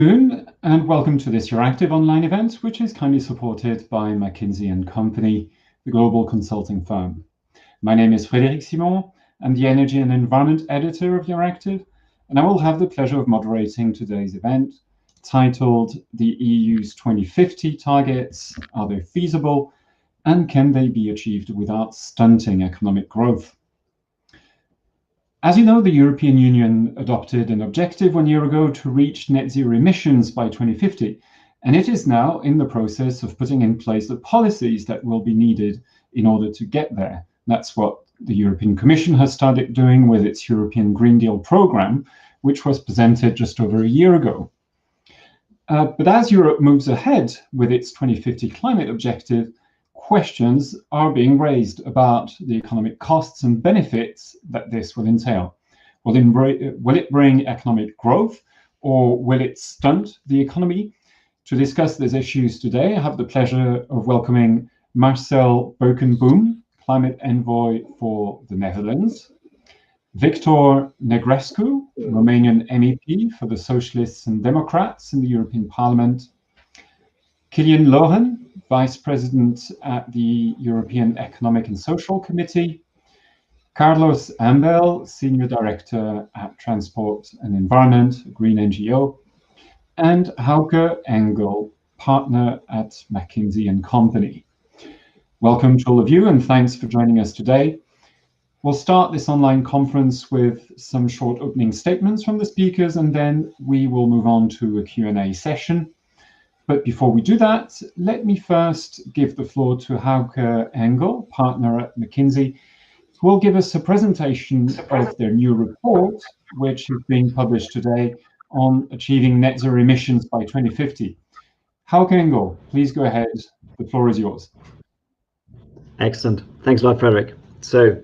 Afternoon, and welcome to this Euractiv online event, which is kindly supported by McKinsey & Company, the global consulting firm. My name is Frédéric Simon. I'm the Energy and Environment Editor of Euractiv, and I will have the pleasure of moderating today's event, titled The EU's 2050 Targets, Are They Feasible, and Can They Be Achieved Without Stunting Economic Growth? As you know, the European Union adopted an objective 1 year ago to reach net zero emissions by 2050, and it is now in the process of putting in place the policies that will be needed in order to get there. That's what the European Commission has started doing with its European Green Deal program, which was presented just over a year ago. But as Europe moves ahead with its 2050 climate objective, questions are being raised about the economic costs and benefits that this will entail. Will it bring economic growth, or will it stunt the economy? To discuss these issues today, I have the pleasure of welcoming Marcel Bokenboom, Climate Envoy for the Netherlands, Victor Negrescu, Romanian MEP for the Socialists and Democrats in the European Parliament, Killian Lohan, Vice President at the European Economic and Social Committee, Carlos Ambel, Senior Director at Transport and Environment, a green NGO, and Hauke Engel, Partner at McKinsey & Company. Welcome to all of you, and thanks for joining us today. We'll start this online conference with some short opening statements from the speakers, and then we will move on to a Q&A session. But before we do that, let me first give the floor to Hauke Engel, Partner at McKinsey, who will give us a presentation of their new report, which is being published today on achieving net zero emissions by 2050. Hauke Engel, please go ahead. The floor is yours. Excellent. Thanks a lot, Frederick. So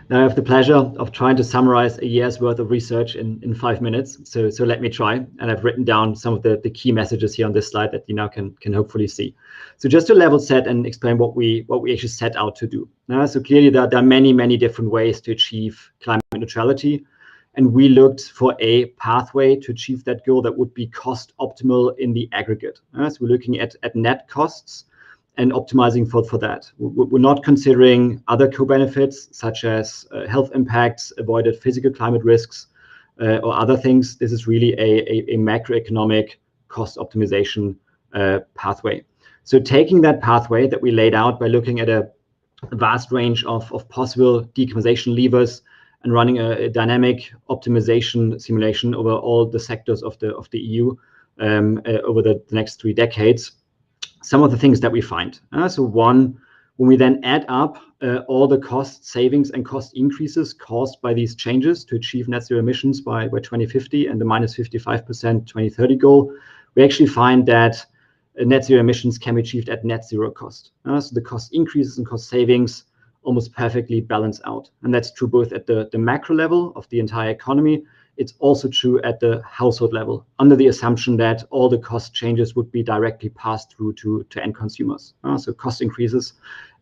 now I have the pleasure of trying to summarize a year's worth of research in 5 minutes. So let me try. And I've written down some of the key messages here on this slide that you now can hopefully see. So just to level set and explain what we actually set out to do. So clearly there are many different ways to achieve climate neutrality. And we looked for a pathway to achieve that goal that would be cost optimal in the aggregate. So we're looking at net costs and optimizing for that. We're not considering other co-benefits such as health impacts, avoided physical climate risks, or other things. This is really a macroeconomic cost optimization pathway. So taking that pathway that we laid out by looking at a vast range of possible decarbonization levers and running a dynamic optimization simulation over all the sectors of the EU over the next 3 decades, some of the things that we find. So one, when we then add up all the cost savings and cost increases caused by these changes to achieve net zero emissions by 2050 and the minus 55% 2030 goal, we actually find that net zero emissions can be achieved at net zero cost. So the cost increases and cost savings almost perfectly balance out. And that's true both at the macro level of the entire economy. It's also true at the household level, under the assumption that all the cost changes would be directly passed through to end consumers. So cost increases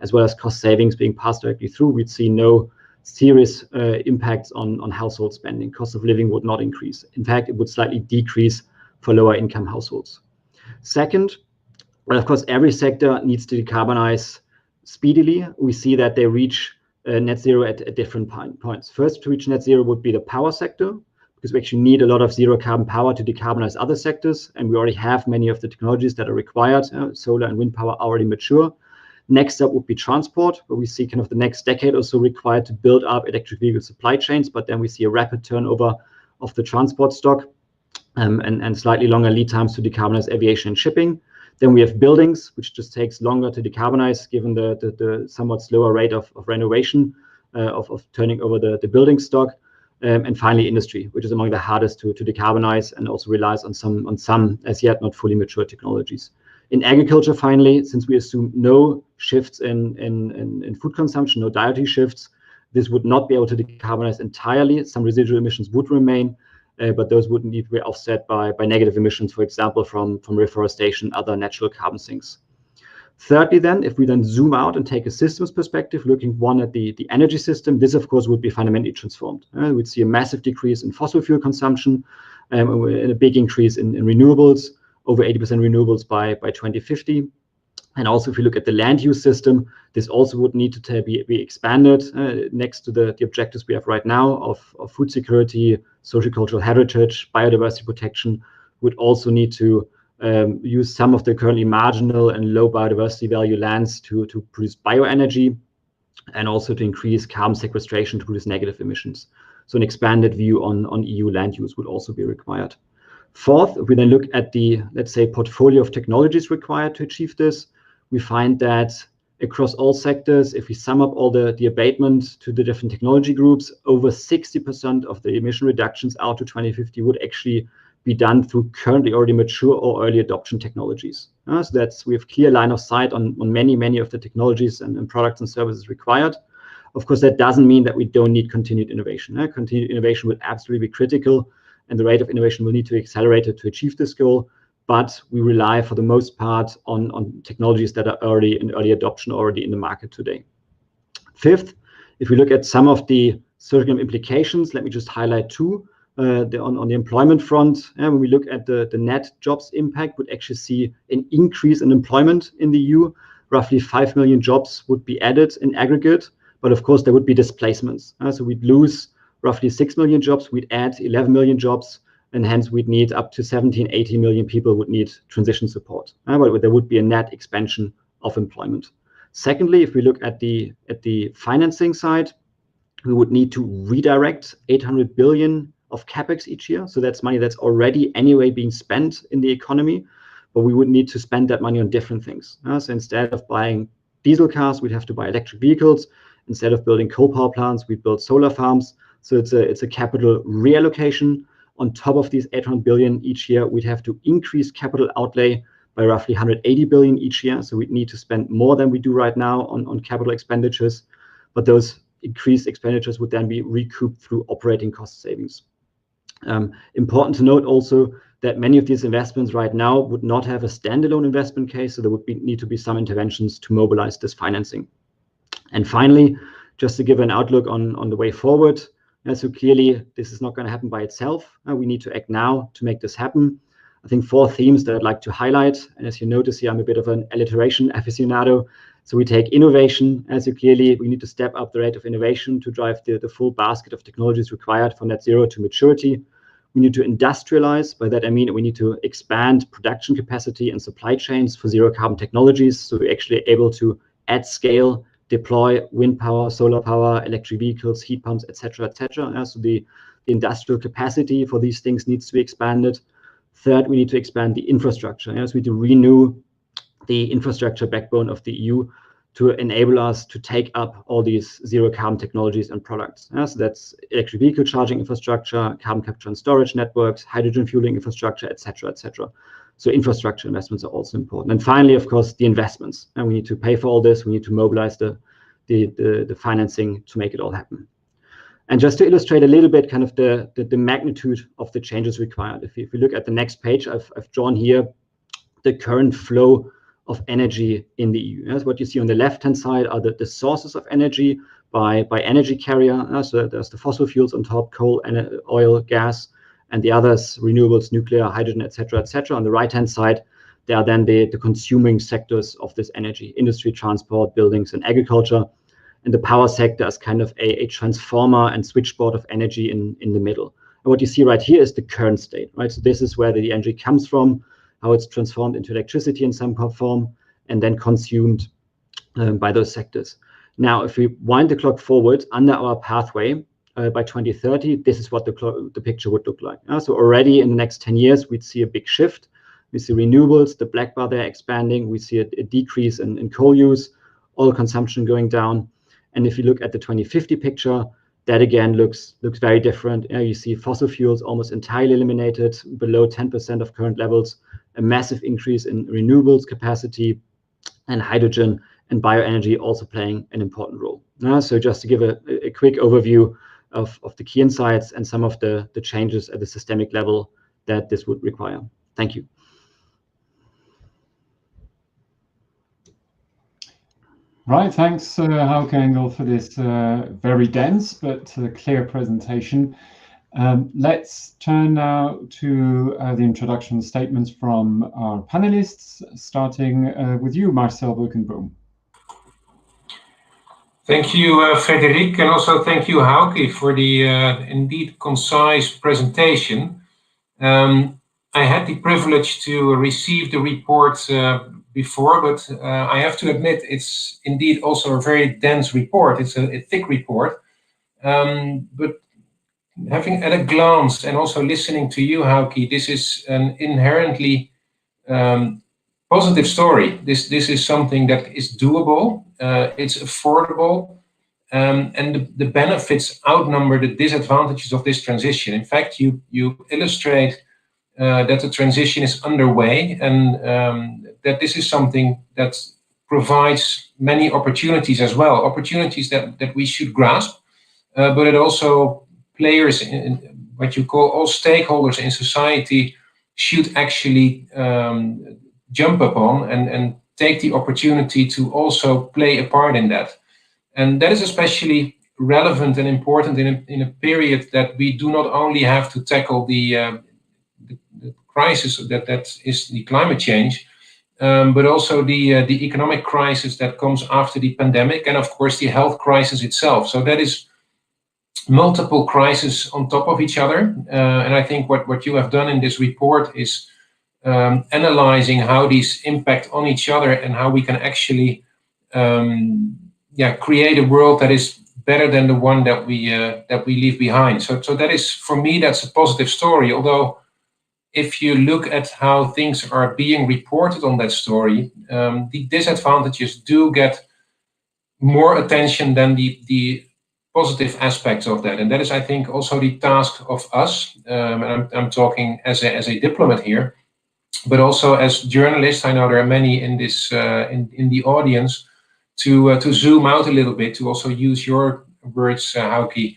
as well as cost savings being passed directly through, we'd see no serious impacts on household spending. Cost of living would not increase. In fact, it would slightly decrease for lower income households. Second, well, of course, every sector needs to decarbonize speedily. We see that they reach net zero at different points. First to reach net zero would be the power sector, because we actually need a lot of zero carbon power to decarbonize other sectors. And we already have many of the technologies that are required. Solar and wind power are already mature. Next up would be transport, where we see kind of the next decade or so required to build up electric vehicle supply chains. But then we see a rapid turnover of the transport stock and slightly longer lead times to decarbonize aviation and shipping. Then we have buildings, which just takes longer to decarbonize given the somewhat slower rate of renovation, of turning over the building stock. And finally, industry, which is among the hardest to decarbonize and also relies on some as yet not fully mature technologies. In agriculture, finally, since we assume no shifts in food consumption, no dietary shifts, this would not be able to decarbonize entirely. Some residual emissions would remain, but those would need to be offset by negative emissions, for example, from reforestation, other natural carbon sinks. Thirdly, then, if we then zoom out and take a systems perspective, looking one at the energy system, this, of course, would be fundamentally transformed. We'd see a massive decrease in fossil fuel consumption and a big increase in renewables, over 80% renewables by 2050. And also, if you look at the land use system, this also would need to be expanded next to the objectives we have right now of food security, social cultural heritage, biodiversity protection, would also need to use some of the currently marginal and low biodiversity value lands to produce bioenergy, and also to increase carbon sequestration to produce negative emissions. So an expanded view on EU land use would also be required. Fourth, if we then look at the, let's say, portfolio of technologies required to achieve this, we find that across all sectors, if we sum up all the abatement to the different technology groups, over 60% of the emission reductions out to 2050 would actually be done through currently already mature or early adoption technologies. So we have clear line of sight on many of the technologies and products and services required. Of course, that doesn't mean that we don't need continued innovation. Continued innovation will absolutely be critical, and the rate of innovation will need to be accelerated to achieve this goal. But we rely for the most part on technologies that are already in early adoption, already in the market today. Fifth, if we look at some of the circular implications, let me just highlight two. On the employment front, when we look at the net jobs impact, would actually see an increase in employment in the EU. Roughly 5 million jobs would be added in aggregate, but of course there would be displacements. So we'd lose roughly 6 million jobs, we'd add 11 million jobs, and hence we'd need up to 17, 18 million people would need transition support. But there would be a net expansion of employment. Secondly, if we look at the financing side, we would need to redirect 800 billion of capex each year. So that's money that's already anyway being spent in the economy, but we would need to spend that money on different things. So instead of buying diesel cars, we'd have to buy electric vehicles. Instead of building coal power plants, we'd build solar farms. So it's a capital reallocation. On top of these 800 billion each year, we'd have to increase capital outlay by roughly 180 billion each year. So we'd need to spend more than we do right now on capital expenditures, but those increased expenditures would then be recouped through operating cost savings. Important to note also that many of these investments right now would not have a standalone investment case, so there would need to be some interventions to mobilize this financing. And finally, just to give an outlook on the way forward, so clearly this is not going to happen by itself. We need to act now to make this happen. I think 4 themes that I'd like to highlight, and as you notice here, I'm a bit of an alliteration aficionado. So we take innovation, as clearly we need to step up the rate of innovation to drive the full basket of technologies required for net zero to maturity. We need to industrialize. By that I mean we need to expand production capacity and supply chains for zero carbon technologies, so we're actually able to at scale deploy wind power, solar power, electric vehicles, heat pumps, etc. So the industrial capacity for these things needs to be expanded. Third, we need to expand the infrastructure. So we need to renew the infrastructure backbone of the EU to enable us to take up all these zero carbon technologies and products. So that's electric vehicle charging infrastructure, carbon capture and storage networks, hydrogen fueling infrastructure, etc. So infrastructure investments are also important. And finally, of course, the investments. And we need to pay for all this. We need to mobilize the financing to make it all happen. And just to illustrate a little bit kind of the magnitude of the changes required, if you look at the next page, I've drawn here the current flow of energy in the EU. That's what you see on the left-hand side are the sources of energy by energy carrier. So there's the fossil fuels on top, coal, and oil, gas, and the others, renewables, nuclear, hydrogen, etc. On the right-hand side, there are then the consuming sectors of this energy, industry, transport, buildings, and agriculture. And the power sector is kind of a transformer and switchboard of energy in the middle. And what you see right here is the current state, right? So this is where the energy comes from, how it's transformed into electricity in some form, and then consumed by those sectors. Now, if we wind the clock forward under our pathway, by 2030, this is what the picture would look like. So already in the next 10 years, we'd see a big shift. We see renewables, the black bar there expanding. We see a decrease in coal use, oil consumption going down. And if you look at the 2050 picture, that again looks very different. You see fossil fuels almost entirely eliminated, below 10% of current levels, a massive increase in renewables capacity, and hydrogen and bioenergy also playing an important role. So just to give a quick overview of the key insights and some of the changes at the systemic level that this would require. Thank you. Right, thanks, Hauke Engel, for this very dense but clear presentation. Let's turn now to the introduction statements from our panelists, starting with you, Marcel Buckenboom. Thank you, Frederic, and also thank you, Hauke, for the indeed concise presentation. I had the privilege to receive the report before, but I have to admit it's indeed also a very dense report. It's a thick report. But having at a glance and also listening to you, Hauke, this is an inherently positive story. This is something that is doable, it's affordable, and the benefits outnumber the disadvantages of this transition. In fact, you illustrate that the transition is underway, and that this is something that provides many opportunities as well, opportunities that we should grasp, but it also players in what you call all stakeholders in society should actually jump upon and take the opportunity to also play a part in that. And that is especially relevant and important in a period that we do not only have to tackle the crisis that is the climate change, but also the economic crisis that comes after the pandemic, and of course the health crisis itself. So that is multiple crises on top of each other. And I think what you have done in this report is analyzing how these impact on each other and how we can actually create a world that is better than the one that we leave behind. So that is, for me, that's a positive story. Although if you look at how things are being reported on that story, the disadvantages do get more attention than the positive aspects of that. And that is, I think, also the task of us, and I'm talking as a diplomat here, but also as journalists. I know there are many in this in the audience, to zoom out a little bit, to also use your words, Hauke,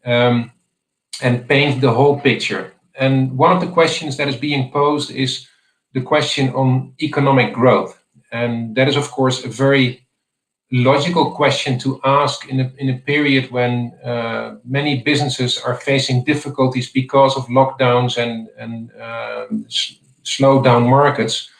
and paint the whole picture. And one of the questions that is being posed is the question on economic growth. And that is, of course, a very logical question to ask in a period when many businesses are facing difficulties because of lockdowns and slow down markets.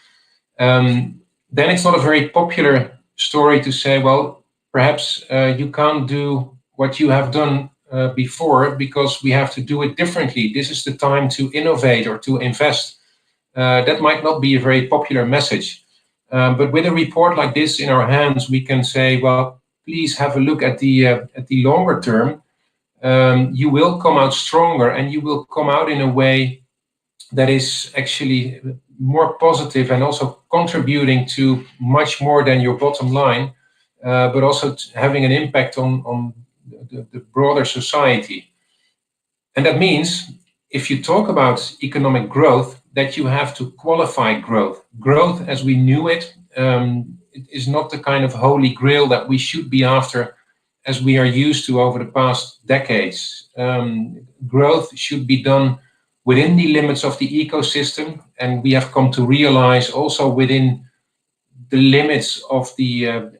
Then it's not a very popular story to say, well, perhaps you can't do what you have done before because we have to do it differently. This is the time to innovate or to invest. That might not be a very popular message. But with a report like this in our hands, we can say, well, please have a look at the longer term. You will come out stronger, and you will come out in a way that is actually more positive and also contributing to much more than your bottom line, but also having an impact on the broader society. And that means if you talk about economic growth, that you have to qualify growth. Growth as we knew it, it is not the kind of holy grail that we should be after as we are used to over the past decades. Growth should be done within the limits of the ecosystem, and we have come to realize also within the limits of the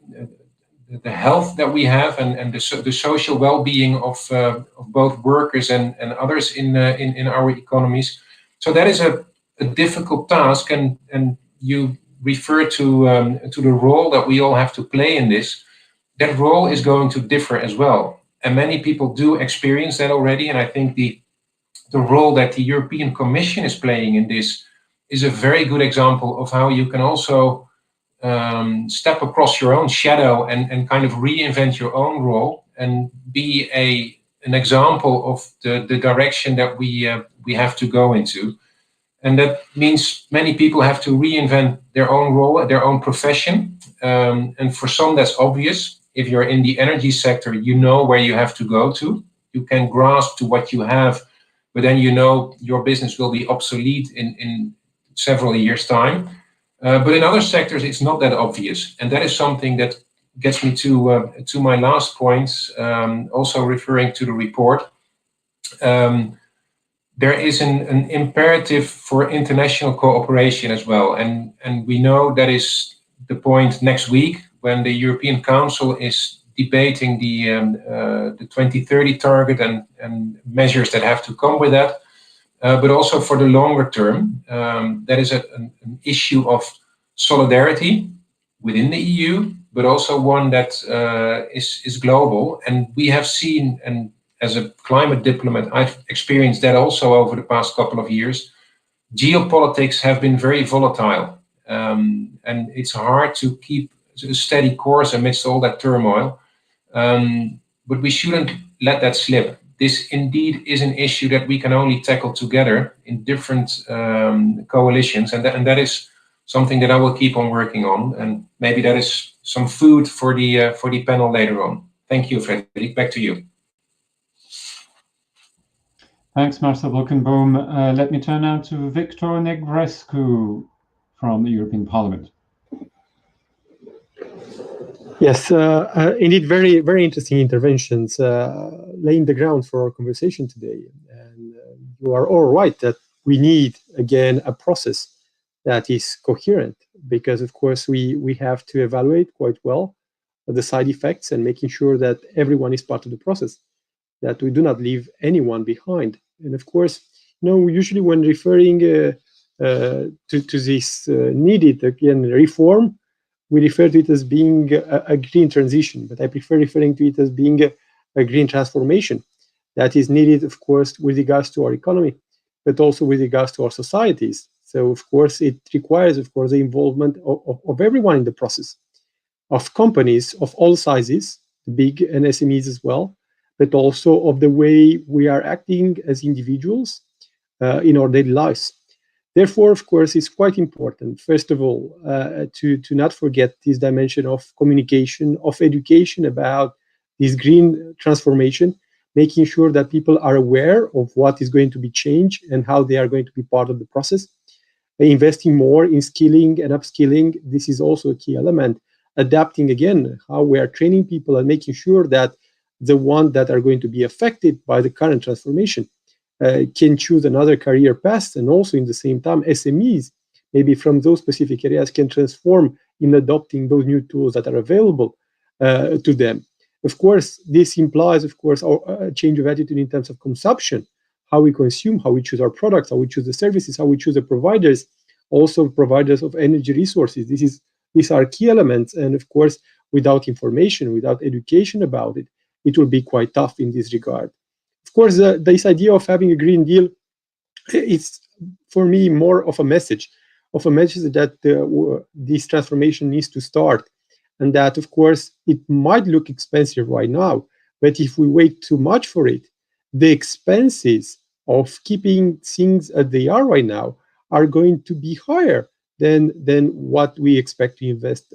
health that we have and the social well-being of both workers and others in our economies. So that is a difficult task, and you refer to the role that we all have to play in this. That role is going to differ as well, and many people do experience that already. And I think the role that the European Commission is playing in this is a very good example of how you can also step across your own shadow and kind of reinvent your own role and be an example of the direction that we have to go into. And that means many people have to reinvent their own role, their own profession. And for some, that's obvious. If you're in the energy sector, you know where you have to go to. You can grasp to what you have, but then you know your business will be obsolete in several years' time. But in other sectors, it's not that obvious. And that is something that gets me to my last point, also referring to the report. There is an imperative for international cooperation as well. And we know that is the point next week when the European Council is debating the 2030 target and measures that have to come with that, but also for the longer term. That is an issue of solidarity within the EU, but also one that is global. And we have seen, and as a climate diplomat, I've experienced that also over the past couple of years, geopolitics have been very volatile. And it's hard to keep a steady course amidst all that turmoil. But we shouldn't let that slip. This indeed is an issue that we can only tackle together in different coalitions, and that is something that I will keep on working on. And maybe that is some food for the panel later on. Thank you, Frederik. Back to you. Thanks, Marcel Blukenboom. Let me turn now to Victor Negrescu from the European Parliament. Yes, indeed, very, very interesting interventions, laying the ground for our conversation today. And you are all right that we need, again, a process that is coherent, because, of course, we have to evaluate quite well the side effects and making sure that everyone is part of the process, that we do not leave anyone behind. And, of course, usually when referring to this needed, again, reform, we refer to it as being a green transition, but I prefer referring to it as being a green transformation that is needed, of course, with regards to our economy, but also with regards to our societies. So, of course, it requires, of course, the involvement of everyone in the process, of companies of all sizes, big and SMEs as well, but also of the way we are acting as individuals in our daily lives. Therefore, of course, it's quite important, first of all, to not forget this dimension of communication, of education about this green transformation, making sure that people are aware of what is going to be changed and how they are going to be part of the process. Investing more in skilling and upskilling, this is also a key element. Adapting, again, how we are training people and making sure that the ones that are going to be affected by the current transformation can choose another career path, and also in the same time SMEs, maybe from those specific areas, can transform in adopting those new tools that are available to them. Of course, this implies, of course, a change of attitude in terms of consumption, how we consume, how we choose our products, how we choose the services, how we choose the providers, also providers of energy resources. These are key elements, and of course, without information, without education about it, it will be quite tough in this regard. Of course, this idea of having a Green Deal, it's for me more of a message that this transformation needs to start, and that, of course, it might look expensive right now, but if we wait too much for it, the expenses of keeping things as they are right now are going to be higher than what we expect to invest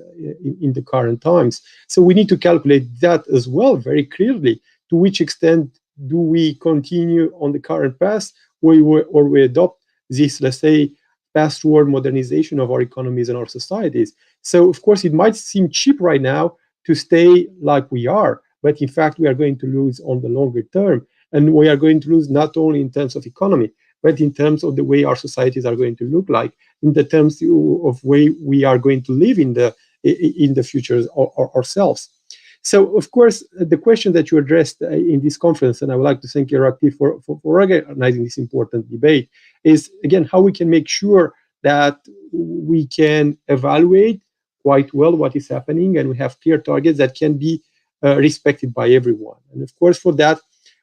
in the current times. So we need to calculate that as well very clearly. To which extent do we continue on the current path, or we adopt this, let's say, path toward modernization of our economies and our societies? So, of course, it might seem cheap right now to stay like we are, but in fact, we are going to lose on the longer term. And we are going to lose not only in terms of economy, but in terms of the way our societies are going to look like, in the terms of way we are going to live in the future ourselves. So, of course, the question that you addressed in this conference, and I would like to thank Euractiv for organizing this important debate, is, again, how we can make sure that we can evaluate quite well what is happening, and we have clear targets that can be respected by everyone. And, of course, for that,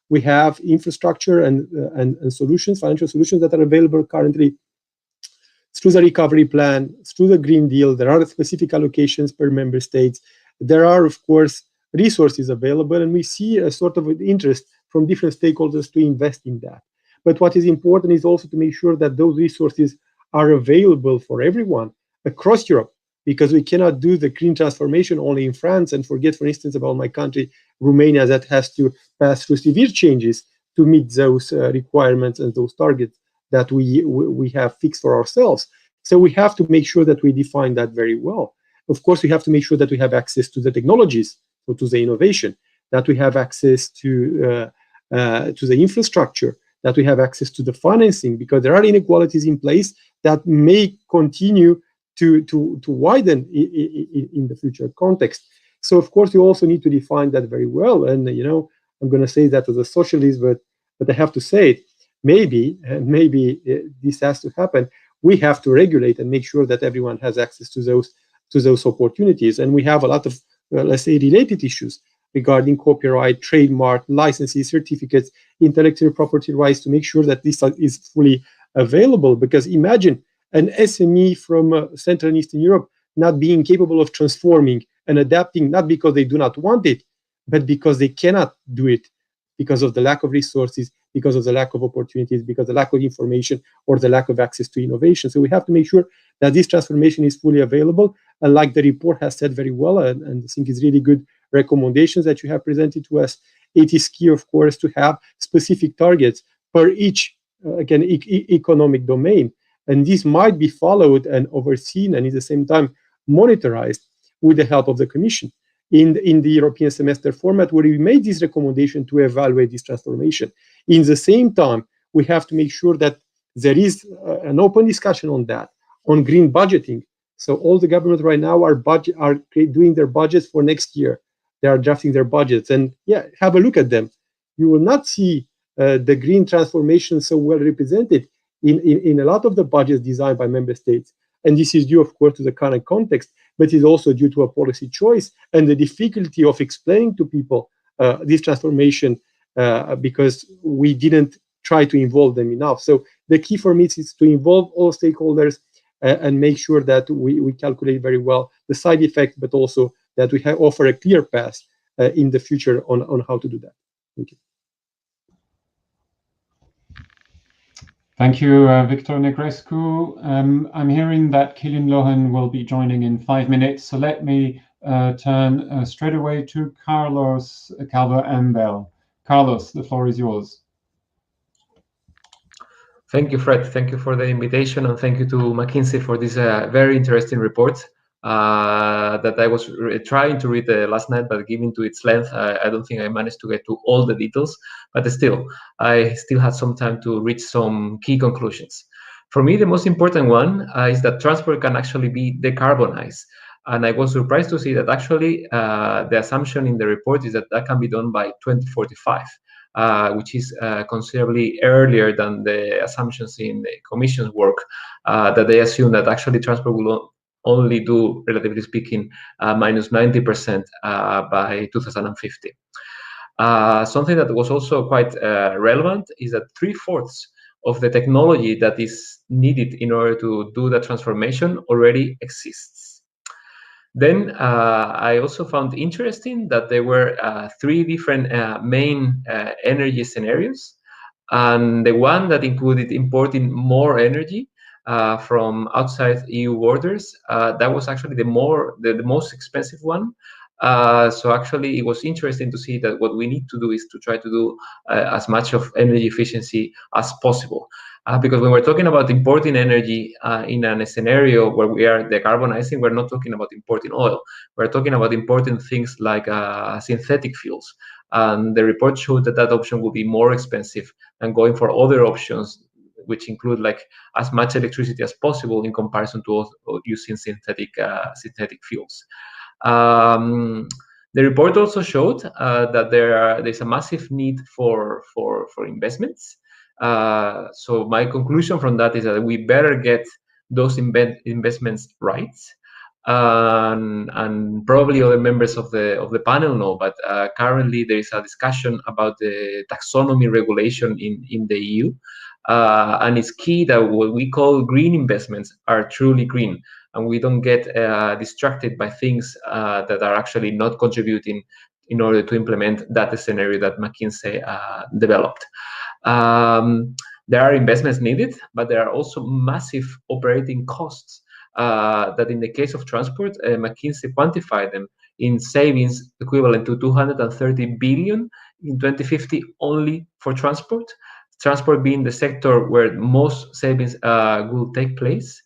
we have infrastructure and solutions, financial solutions that are available currently through the recovery plan, through the Green Deal. There are specific allocations per member states. There are, of course, resources available, and we see a sort of interest from different stakeholders to invest in that. But what is important is also to make sure that those resources are available for everyone across Europe, because we cannot do the green transformation only in France and forget, for instance, about my country, Romania, that has to pass through severe changes to meet those requirements and those targets that we have fixed for ourselves. So we have to make sure that we define that very well. Of course, we have to make sure that we have access to the technologies, so to the innovation, that we have access to the infrastructure, that we have access to the financing, because there are inequalities in place that may continue to widen in the future context. So of course you also need to define that very well. And I'm going to say that as a socialist, but I have to say it. Maybe this has to happen. We have to regulate and make sure that everyone has access to those opportunities. And we have a lot of let's say related issues regarding copyright, trademark, licenses, certificates, intellectual property rights, to make sure that this is fully available. Because imagine an SME from Central and Eastern Europe not being capable of transforming and adapting, not because they do not want it, but because they cannot do it, because of the lack of resources, because of the lack of opportunities, because of the lack of information, or the lack of access to innovation. So we have to make sure that this transformation is fully available. And like the report has said very well, and I think it's really good recommendations that you have presented to us, it is key, of course, to have specific targets for each, again, economic domain. And this might be followed and overseen and at the same time monitorized with the help of the Commission in the European semester format, where we made this recommendation to evaluate this transformation. In the same time, we have to make sure that there is an open discussion on that, on green budgeting. So all the governments right now are doing their budgets for next year. They are drafting their budgets, and yeah, have a look at them. You will not see the green transformation so well represented in a lot of the budgets designed by member states. And this is due, of course, to the current context, but it's also due to a policy choice and the difficulty of explaining to people this transformation because we didn't try to involve them enough. So the key for me is to involve all stakeholders and make sure that we calculate very well the side effect, but also that we offer a clear path in the future on how to do that. Thank you. Thank you, Victor Negrescu. I'm hearing that Kilian Lohan will be joining in 5 minutes, so let me turn straight away to Carlos Calvo-Ambel. Carlos, the floor is yours. Thank you, Fred. Thank you for the invitation, and thank you to McKinsey for this very interesting report that I was trying to read last night, but given to its length, I don't think I managed to get to all the details, but still, I still had some time to reach some key conclusions. For me, the most important one is that transport can actually be decarbonized. And I was surprised to see that actually the assumption in the report is that that can be done by 2045. Which is considerably earlier than the assumptions in the Commission's work, that they assume that actually transport will only do, relatively speaking, minus 90% by 2050. Something that was also quite relevant is that 3/4 of the technology that is needed in order to do the transformation already exists. Then I also found interesting that there were 3 different main energy scenarios, and the one that included importing more energy from outside EU borders, that was actually the most expensive one. So actually, it was interesting to see that what we need to do is to try to do as much of energy efficiency as possible. Because when we're talking about importing energy in a scenario where we are decarbonizing, we're not talking about importing oil. We're talking about importing things like synthetic fuels. And the report showed that that option will be more expensive than going for other options, which include like as much electricity as possible in comparison to using synthetic fuels. The report also showed that there's a massive need for investments. So my conclusion from that is that we better get those investments right. And probably other members of the panel know, but currently there is a discussion about the taxonomy regulation in the EU. And it's key that what we call green investments are truly green, and we don't get distracted by things that are actually not contributing in order to implement that scenario that McKinsey developed. There are investments needed, but there are also massive operating costs that in the case of transport, McKinsey quantified them in savings equivalent to 230 billion in 2050 only for transport. Transport being the sector where most savings will take place.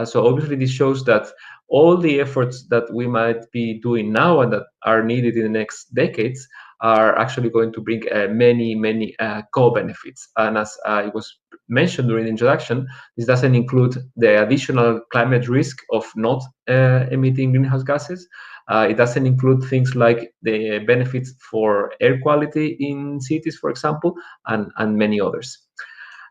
So obviously this shows that all the efforts that we might be doing now and that are needed in the next decades are actually going to bring many co-benefits. And as it was mentioned during the introduction, this doesn't include the additional climate risk of not emitting greenhouse gases. It doesn't include things like the benefits for air quality in cities, for example, and many others.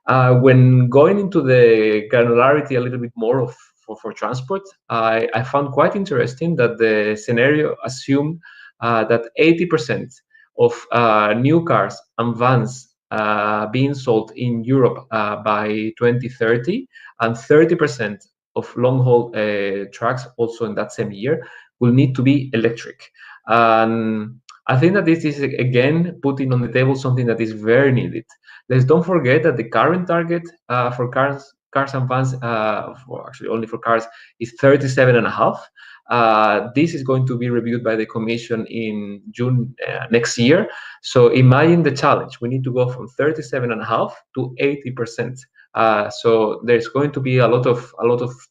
When going into the granularity a little bit more for transport, I found quite interesting that the scenario assumed that 80% of new cars and vans being sold in Europe by 2030, and 30% of long-haul trucks also in that same year will need to be electric. I think that this is, again, putting on the table something that is very needed. Let's don't forget that the current target for cars and vans, actually only for cars, is 37.5. This is going to be reviewed by the Commission in June next year. So imagine the challenge. We need to go from 37.5 to 80%. So there's going to be a lot of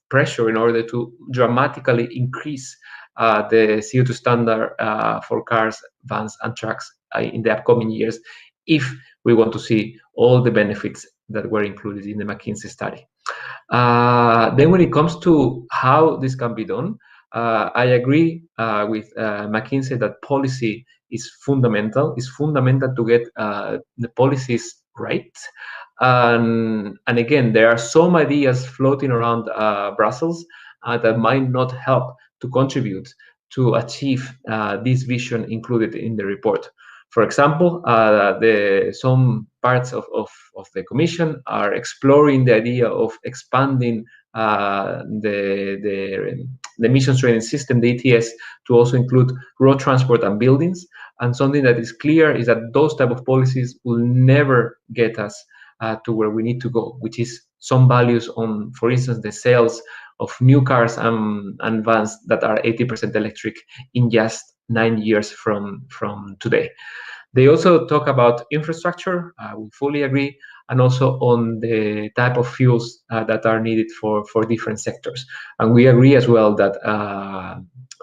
pressure in order to dramatically increase the CO2 standard for cars, vans, and trucks in the upcoming years, if we want to see all the benefits that were included in the McKinsey study. Then when it comes to how this can be done, I agree with McKinsey that policy is fundamental. It's fundamental to get the policies right. And again, there are some ideas floating around Brussels that might not help to contribute to achieve this vision included in the report. For example, some parts of the Commission are exploring the idea of expanding the emissions trading system, the ETS, to also include road transport and buildings. And something that is clear is that those type of policies will never get us to where we need to go, which is some values on, for instance, the sales of new cars and vans that are 80% electric in just 9 years from today. They also talk about infrastructure, we fully agree, and also on the type of fuels that are needed for different sectors. And we agree as well that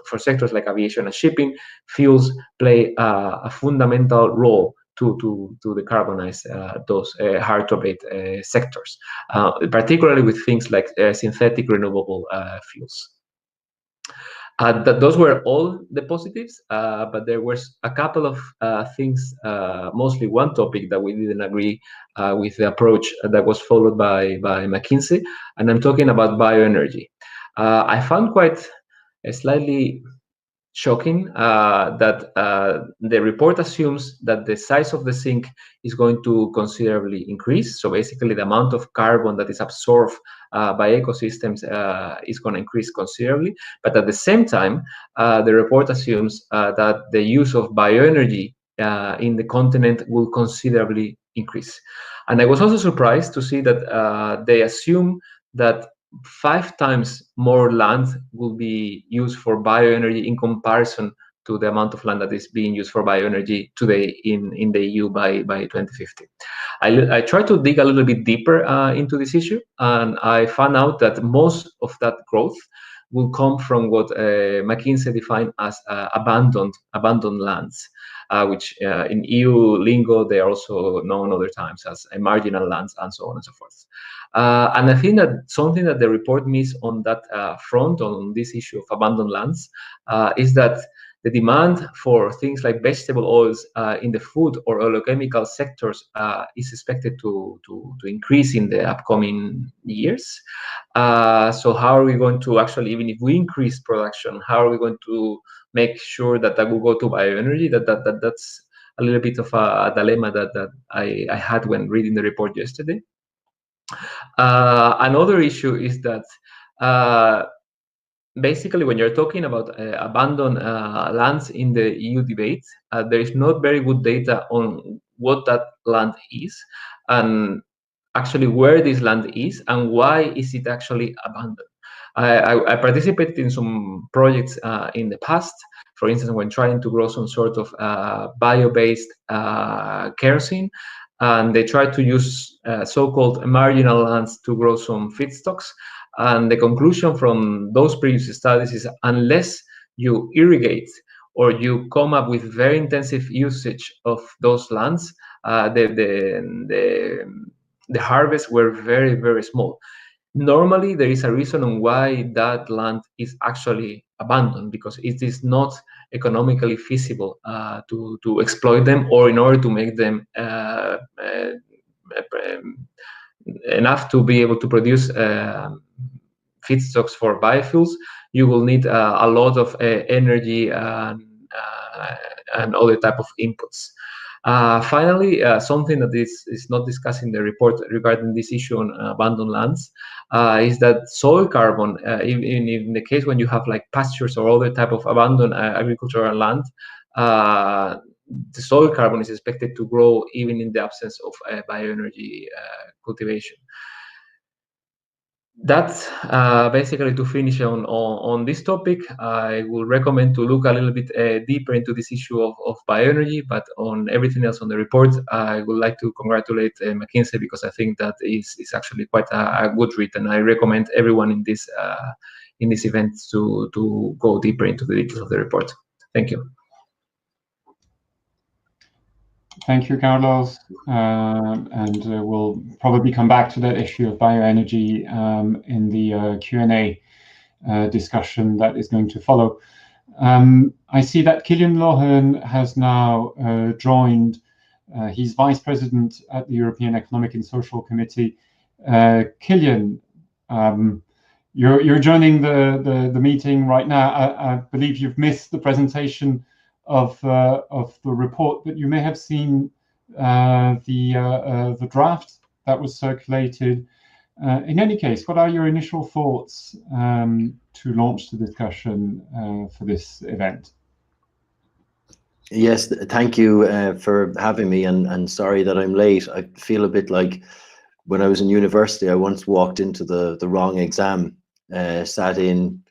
for sectors like aviation and shipping, fuels play a fundamental role to decarbonize those hard-to-abate sectors, particularly with things like synthetic renewable fuels. Those were all the positives, but there was a couple of things, mostly one topic that we didn't agree with the approach that was followed by McKinsey, and I'm talking about bioenergy. I found quite slightly shocking that the report assumes that the size of the sink is going to considerably increase. So basically the amount of carbon that is absorbed by ecosystems is going to increase considerably. But at the same time, the report assumes that the use of bioenergy in the continent will considerably increase. And I was also surprised to see that they assume that 5 times more land will be used for bioenergy in comparison to the amount of land that is being used for bioenergy today in the EU by 2050. I tried to dig a little bit deeper into this issue, and I found out that most of that growth will come from what McKinsey defined as abandoned lands, which in EU lingo, they are also known other times as marginal lands and so on and so forth. And I think that something that the report missed on that front, on this issue of abandoned lands, is that the demand for things like vegetable oils in the food or oleochemical sectors is expected to increase in the upcoming years. So how are we going to actually, even if we increase production, how are we going to make sure that will go to bioenergy? That's a little bit of a dilemma that I had when reading the report yesterday. Another issue is that basically when you're talking about abandoned lands in the EU debate, there is not very good data on what that land is and actually where this land is and why is it actually abandoned. I participated in some projects in the past, for instance, when trying to grow some sort of bio-based kerosene, and they tried to use so-called marginal lands to grow some feedstocks. And the conclusion from those previous studies is unless you irrigate or you come up with very intensive usage of those lands, the harvests were very, very small. Normally, there is a reason on why that land is actually abandoned, because it is not economically feasible to exploit them, or in order to make them enough to be able to produce feedstocks for biofuels, you will need a lot of energy and other type of inputs. Finally, something that is not discussed in the report regarding this issue on abandoned lands is that soil carbon, even in the case when you have like pastures or other type of abandoned agricultural land, the soil carbon is expected to grow even in the absence of bioenergy cultivation. That's basically to finish on this topic. I will recommend to look a little bit deeper into this issue of bioenergy, but on everything else on the report, I would like to congratulate McKinsey, because I think that is actually quite a good read, and I recommend everyone in this event to go deeper into the details of the report. Thank you. Thank you, Carlos. And we'll probably come back to that issue of bioenergy in the Q&A discussion that is going to follow. I see that Killian has now joined. He's Vice President at the European Economic and Social Committee. Kilian, you're joining the meeting right now. I believe you've missed the presentation of the report, but you may have seen the draft that was circulated. In any case, what are your initial thoughts to launch the discussion for this event? Yes, thank you for having me, and sorry that I'm late. I feel a bit like when I was in university, I once walked into the wrong exam, sat in,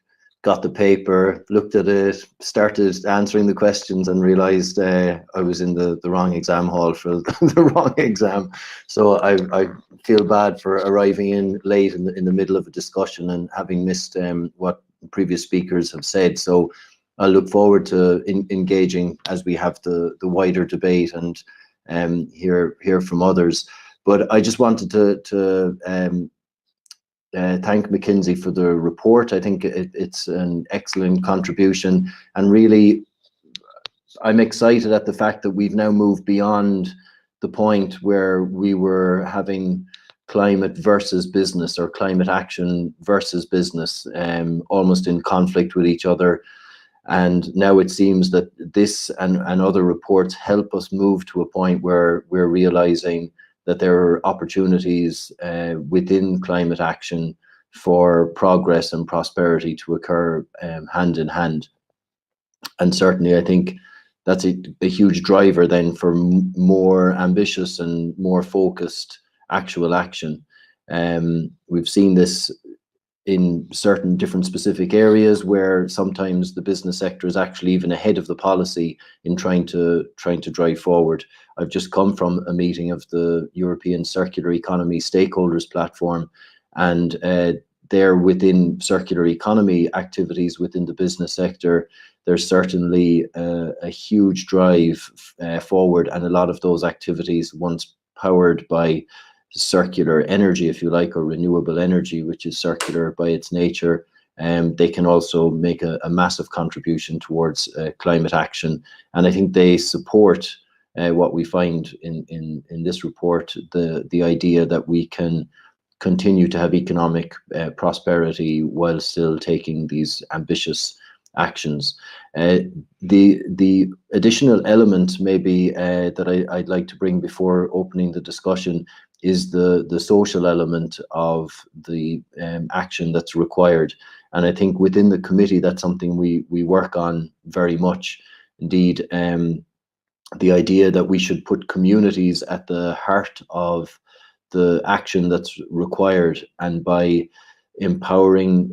got the paper, looked at it, started answering the questions, and realized I was in the wrong exam hall for the wrong exam. So I feel bad for arriving in late in the middle of a discussion and having missed what previous speakers have said. So I look forward to engaging as we have the wider debate and hear from others. But I just wanted to thank McKinsey for the report. I think it's an excellent contribution, and really I'm excited at the fact that we've now moved beyond the point where we were having climate versus business, or climate action versus business, almost in conflict with each other. And now it seems that this and other reports help us move to a point where we're realizing that there are opportunities within climate action for progress and prosperity to occur hand in hand. And certainly I think that's a huge driver then for more ambitious and more focused actual action. We've seen this in certain different specific areas where sometimes the business sector is actually even ahead of the policy in trying to drive forward. I've just come from a meeting of the European Circular Economy Stakeholders Platform, and there within circular economy activities within the business sector, there's certainly a huge drive forward, and a lot of those activities, once powered by circular energy, if you like, or renewable energy, which is circular by its nature, they can also make a massive contribution towards climate action. And I think they support what we find in this report, the idea that we can continue to have economic prosperity while still taking these ambitious actions. The additional element maybe that I'd like to bring before opening the discussion is the social element of the action that's required. And I think within the committee, that's something we work on very much. Indeed, the idea that we should put communities at the heart of the action that's required, and by empowering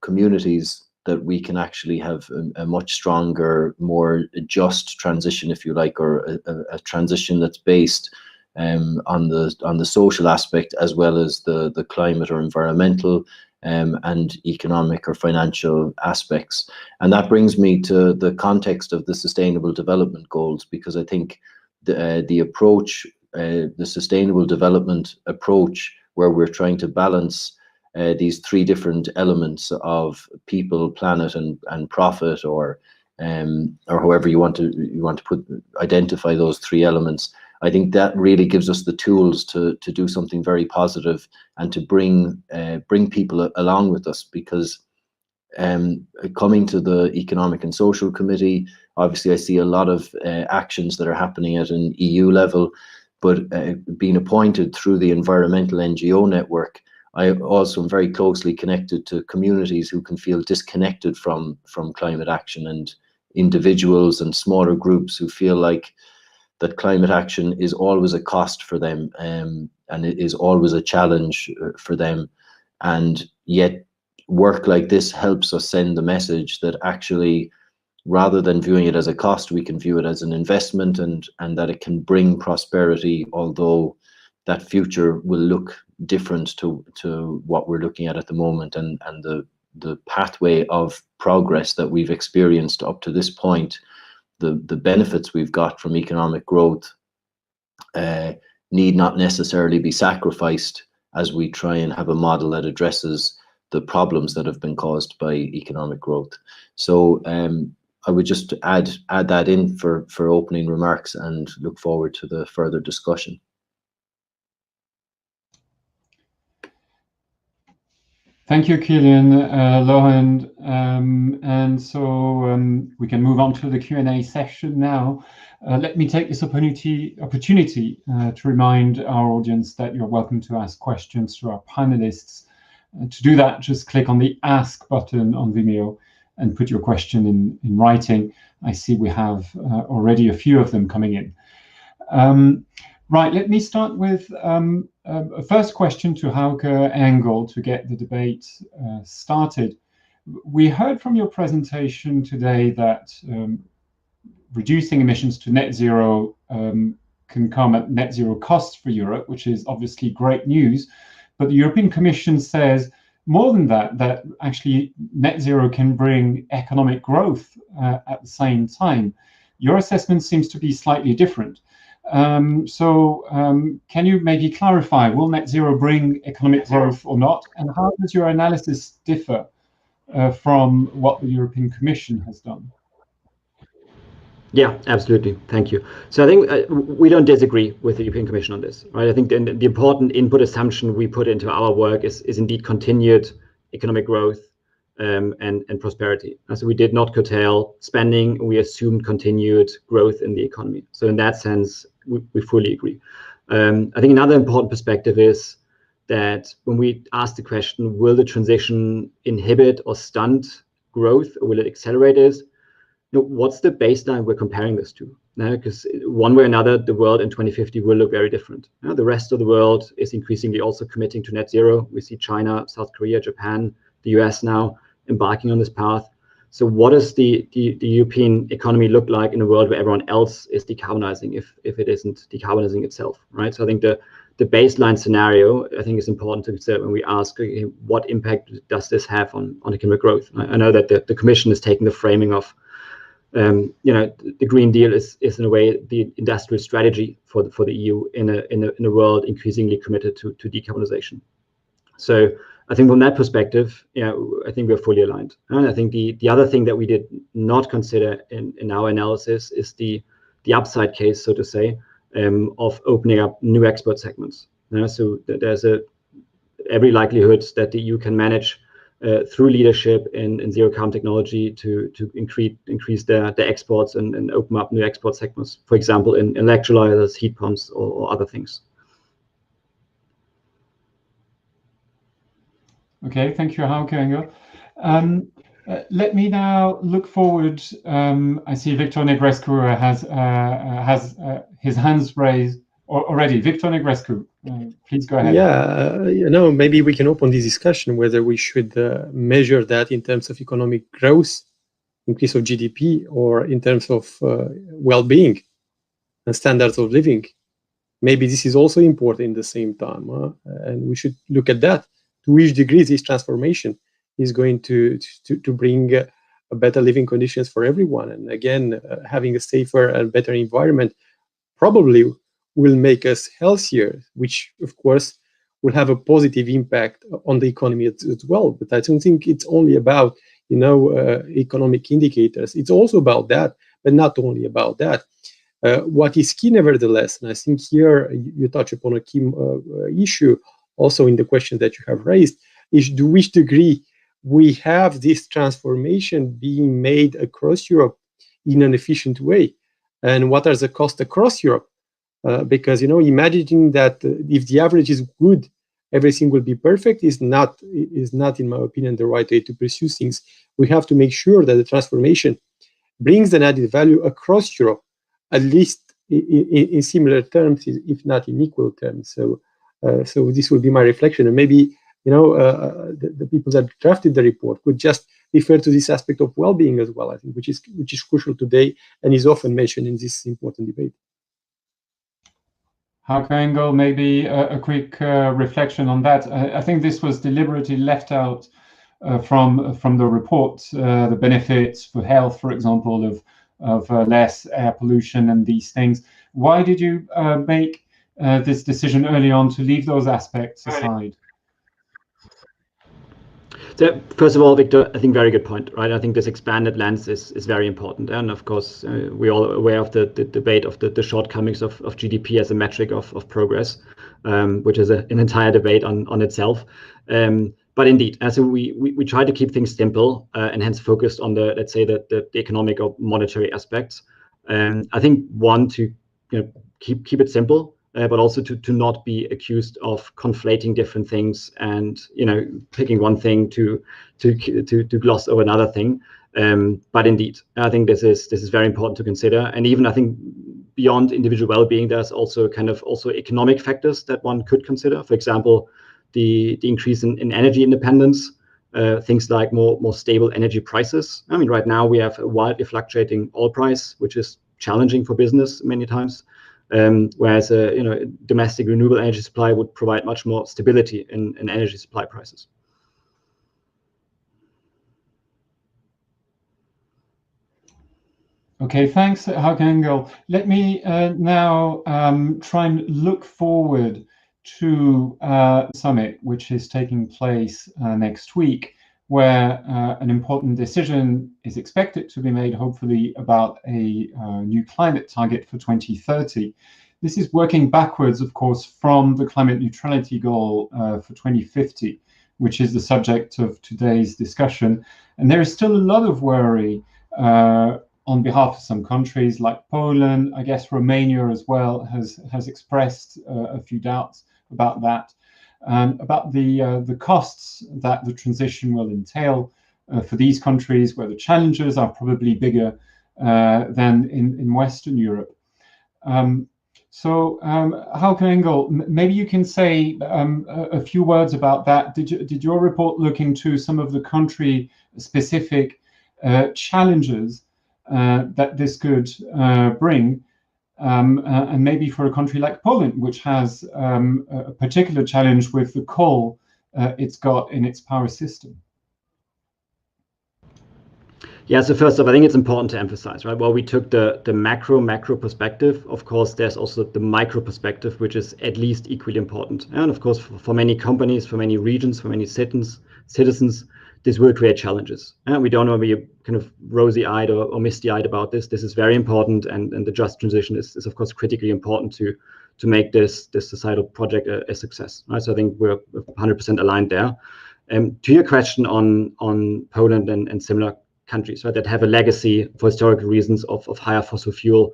communities, that we can actually have a much stronger, more just transition, if you like, or a transition that's based on the social aspect, as well as the climate or environmental and economic or financial aspects. And that brings me to the context of the Sustainable Development Goals, because I think the approach, the Sustainable Development approach, where we're trying to balance these three different elements of people, planet, and profit, or however you want to identify those three elements. I think that really gives us the tools to do something very positive and to bring people along with us, because coming to the Economic and Social Committee, obviously I see a lot of actions that are happening at an EU level, but being appointed through the Environmental NGO Network, I also am very closely connected to communities who can feel disconnected from climate action, and individuals and smaller groups who feel like that climate action is always a cost for them, and it is always a challenge for them. And yet work like this helps us send the message that actually, rather than viewing it as a cost, we can view it as an investment, and that it can bring prosperity, although that future will look different to what we're looking at the moment. And the pathway of progress that we've experienced up to this point, the benefits we've got from economic growth need not necessarily be sacrificed as we try and have a model that addresses the problems that have been caused by economic growth. So I would just add that in for opening remarks, and look forward to the further discussion. Thank you, Kilian, Lohan. And so we can move on to the Q&A session now. Let me take this opportunity to remind our audience that you're welcome to ask questions to our panelists. To do that, just click on the Ask button on Vimeo and put your question in writing. I see we have already a few of them coming in. Right, let me start with a first question to Hauke Engel to get the debate started. We heard from your presentation today that reducing emissions to net zero can come at net zero cost for Europe, which is obviously great news. But the European Commission says more than that, that actually net zero can bring economic growth at the same time. Your assessment seems to be slightly different. Can you maybe clarify, will net zero bring economic growth or not? And how does your analysis differ from what the European Commission has done? Yeah, absolutely. Thank you. So I think we don't disagree with the European Commission on this, right? I think the important input assumption we put into our work is indeed continued economic growth and prosperity. And so we did not curtail spending. We assumed continued growth in the economy. So in that sense, we fully agree. I think another important perspective is that when we ask the question, will the transition inhibit or stunt growth, or will it accelerate it? What's the baseline we're comparing this to? Because one way or another, the world in 2050 will look very different. The rest of the world is increasingly also committing to net zero. We see China, South Korea, Japan, the US now embarking on this path. So what does the European economy look like in a world where everyone else is decarbonizing if it isn't decarbonizing itself, right? So I think the baseline scenario, I think, is important to consider when we ask, okay, what impact does this have on economic growth? I know that the Commission is taking the framing of the Green Deal is in a way the industrial strategy for the EU in a world increasingly committed to decarbonization. So I think from that perspective, I think we're fully aligned. And I think the other thing that we did not consider in our analysis is the upside case, so to say, of opening up new export segments. So there's every likelihood that the EU can manage through leadership in zero carbon technology to increase their exports and open up new export segments, for example, in electrolyzers, heat pumps, or other things. Okay, thank you, Hauke Engel. Let me now look forward. I see Victor Negrescu has his hands raised already. Victor Negrescu, please go ahead. Yeah, maybe we can open this discussion whether we should measure that in terms of economic growth, increase of GDP, or in terms of well-being and standards of living. Maybe this is also important in the same time, and we should look at that to which degree this transformation is going to bring better living conditions for everyone. And again, having a safer and better environment probably will make us healthier, which of course will have a positive impact on the economy as well. But I don't think it's only about, economic indicators. It's also about that, but not only about that. What is key, nevertheless, and I think here you touch upon a key issue also in the question that you have raised, is to which degree we have this transformation being made across Europe in an efficient way, and what are the costs across Europe? Because imagining that if the average is good, everything will be perfect is not, in my opinion, the right way to pursue things. We have to make sure that the transformation brings an added value across Europe, at least in similar terms, if not in equal terms. So this will be my reflection, and maybe the people that drafted the report could just refer to this aspect of well-being as well, I think, which is crucial today and is often mentioned in this important debate. Hauke Engel, maybe a quick reflection on that. I think this was deliberately left out from the report, the benefits for health, for example, of less air pollution and these things. Why did you make this decision early on to leave those aspects aside? So first of all, Victor, I think very good point, right? I think this expanded lens is very important. And of course, we're all aware of the debate of the shortcomings of GDP as a metric of progress, which is an entire debate on itself. But indeed, as we try to keep things simple and hence focused on the, let's say, the economic or monetary aspects. I think one, to keep it simple, but also to not be accused of conflating different things and picking one thing to gloss over another thing. But indeed, I think this is very important to consider. And even I think beyond individual well-being, there's also economic factors that one could consider. For example, the increase in energy independence, things like more stable energy prices. I mean, right now we have a wildly fluctuating oil price, which is challenging for business many times. Whereas a domestic renewable energy supply would provide much more stability in energy supply prices. Okay, thanks, Hauke Engel. Let me now try and look forward to summit, which is taking place next week, where an important decision is expected to be made, hopefully, about a new climate target for 2030. This is working backwards, of course, from the climate neutrality goal for 2050, which is the subject of today's discussion. And there is still a lot of worry on behalf of some countries like Poland. I guess Romania as well has expressed a few doubts about that. About the costs that the transition will entail for these countries, where the challenges are probably bigger than in Western Europe. So, Hauke Engel, maybe you can say a few words about that. Did your report look into some of the country-specific challenges that this could bring? And maybe for a country like Poland, which has a particular challenge with the coal it's got in its power system. Yeah, so first off, I think it's important to emphasize, right? While we took the macro perspective, of course, there's also the micro perspective, which is at least equally important. And of course, for many companies, for many regions, for many citizens, this will create challenges. And we don't want to be kind of rosy-eyed or misty-eyed about this. This is very important, and the just transition is of course critically important to make this societal project a success. Right? So I think we're 100% aligned there. To your question on Poland and similar countries, right, that have a legacy for historical reasons of higher fossil fuel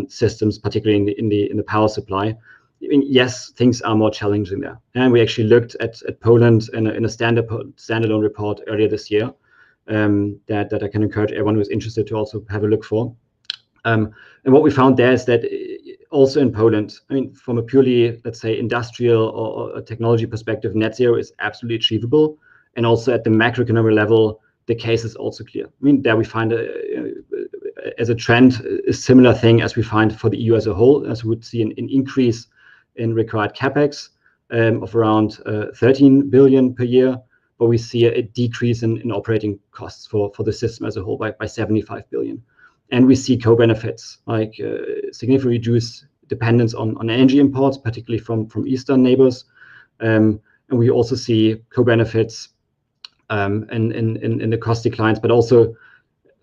systems, particularly in the power supply. I mean, yes, things are more challenging there. And we actually looked at Poland in a standalone report earlier this year that I can encourage everyone who's interested to also have a look for. And what we found there is that also in Poland, I mean, from a purely, let's say, industrial or a technology perspective, net zero is absolutely achievable. And also at the macroeconomic level, the case is also clear. I mean, there we find as a trend, a similar thing as we find for the EU as a whole, as we would see an increase in required capex, of around 13 billion per year, but we see a decrease in operating costs for the system as a whole by 75 billion. And we see co-benefits, like significantly reduced dependence on energy imports, particularly from Eastern neighbors. And we also see co-benefits in the cost declines, but also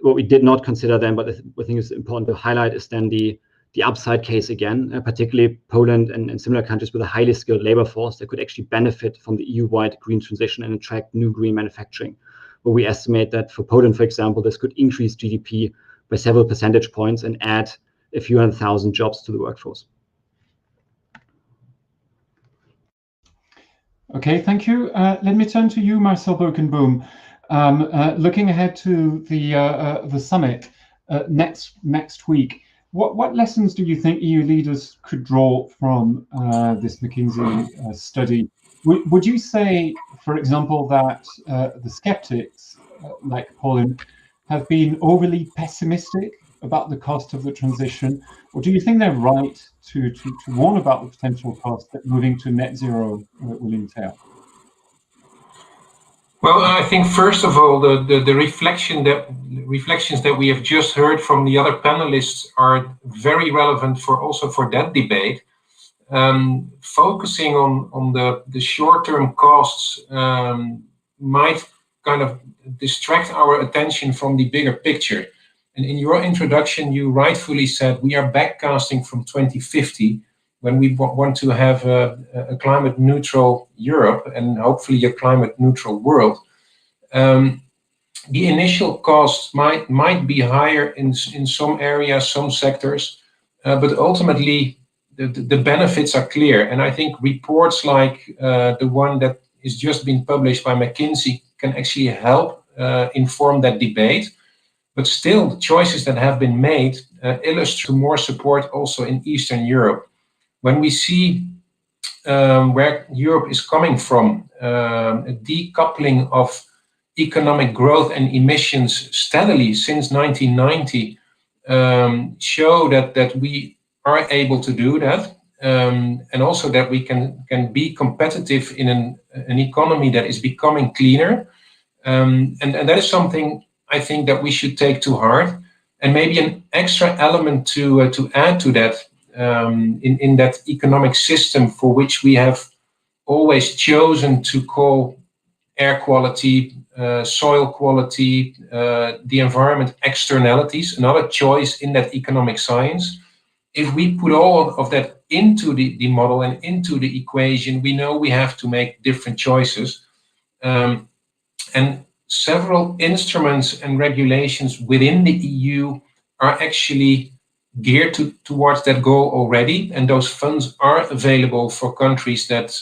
what we did not consider then, but I think it's important to highlight, is then the upside case again, particularly Poland and similar countries with a highly skilled labor force that could actually benefit from the EU-wide green transition and attract new green manufacturing. Where we estimate that for Poland, for example, this could increase GDP by several percentage points and add a few 100,000 jobs to the workforce. Okay, thank you. Let me turn to you, Marcel Bokenboom. Looking ahead to the summit next week, what lessons do you think EU leaders could draw from this McKinsey study? Would you say, for example, that the skeptics, like Poland, have been overly pessimistic about the cost of the transition, or do you think they're right to warn about the potential cost that moving to net zero will entail? Well, I think first of all, the reflections that we have just heard from the other panelists are very relevant also for that debate. Focusing on the short-term costs might kind of distract our attention from the bigger picture. And in your introduction, you rightfully said we are backcasting from 2050, when we want to have a climate neutral Europe and hopefully a climate neutral world. The initial costs might be higher in some areas, some sectors, but ultimately the benefits are clear. And I think reports like the one that is just been published by McKinsey can actually help inform that debate. But still, the choices that have been made illustrate more support also in Eastern Europe. When we see where Europe is coming from, a decoupling of economic growth and emissions steadily since 1990 show that we are able to do that, and also that we can be competitive in an economy that is becoming cleaner. And that is something I think that we should take to heart. And maybe an extra element to add to that, in that economic system for which we have always chosen to call air quality, soil quality, the environment externalities, another choice in that economic science. If we put all of that into the model and into the equation, we know we have to make different choices. And several instruments and regulations within the EU are actually geared towards that goal already, and those funds are available for countries that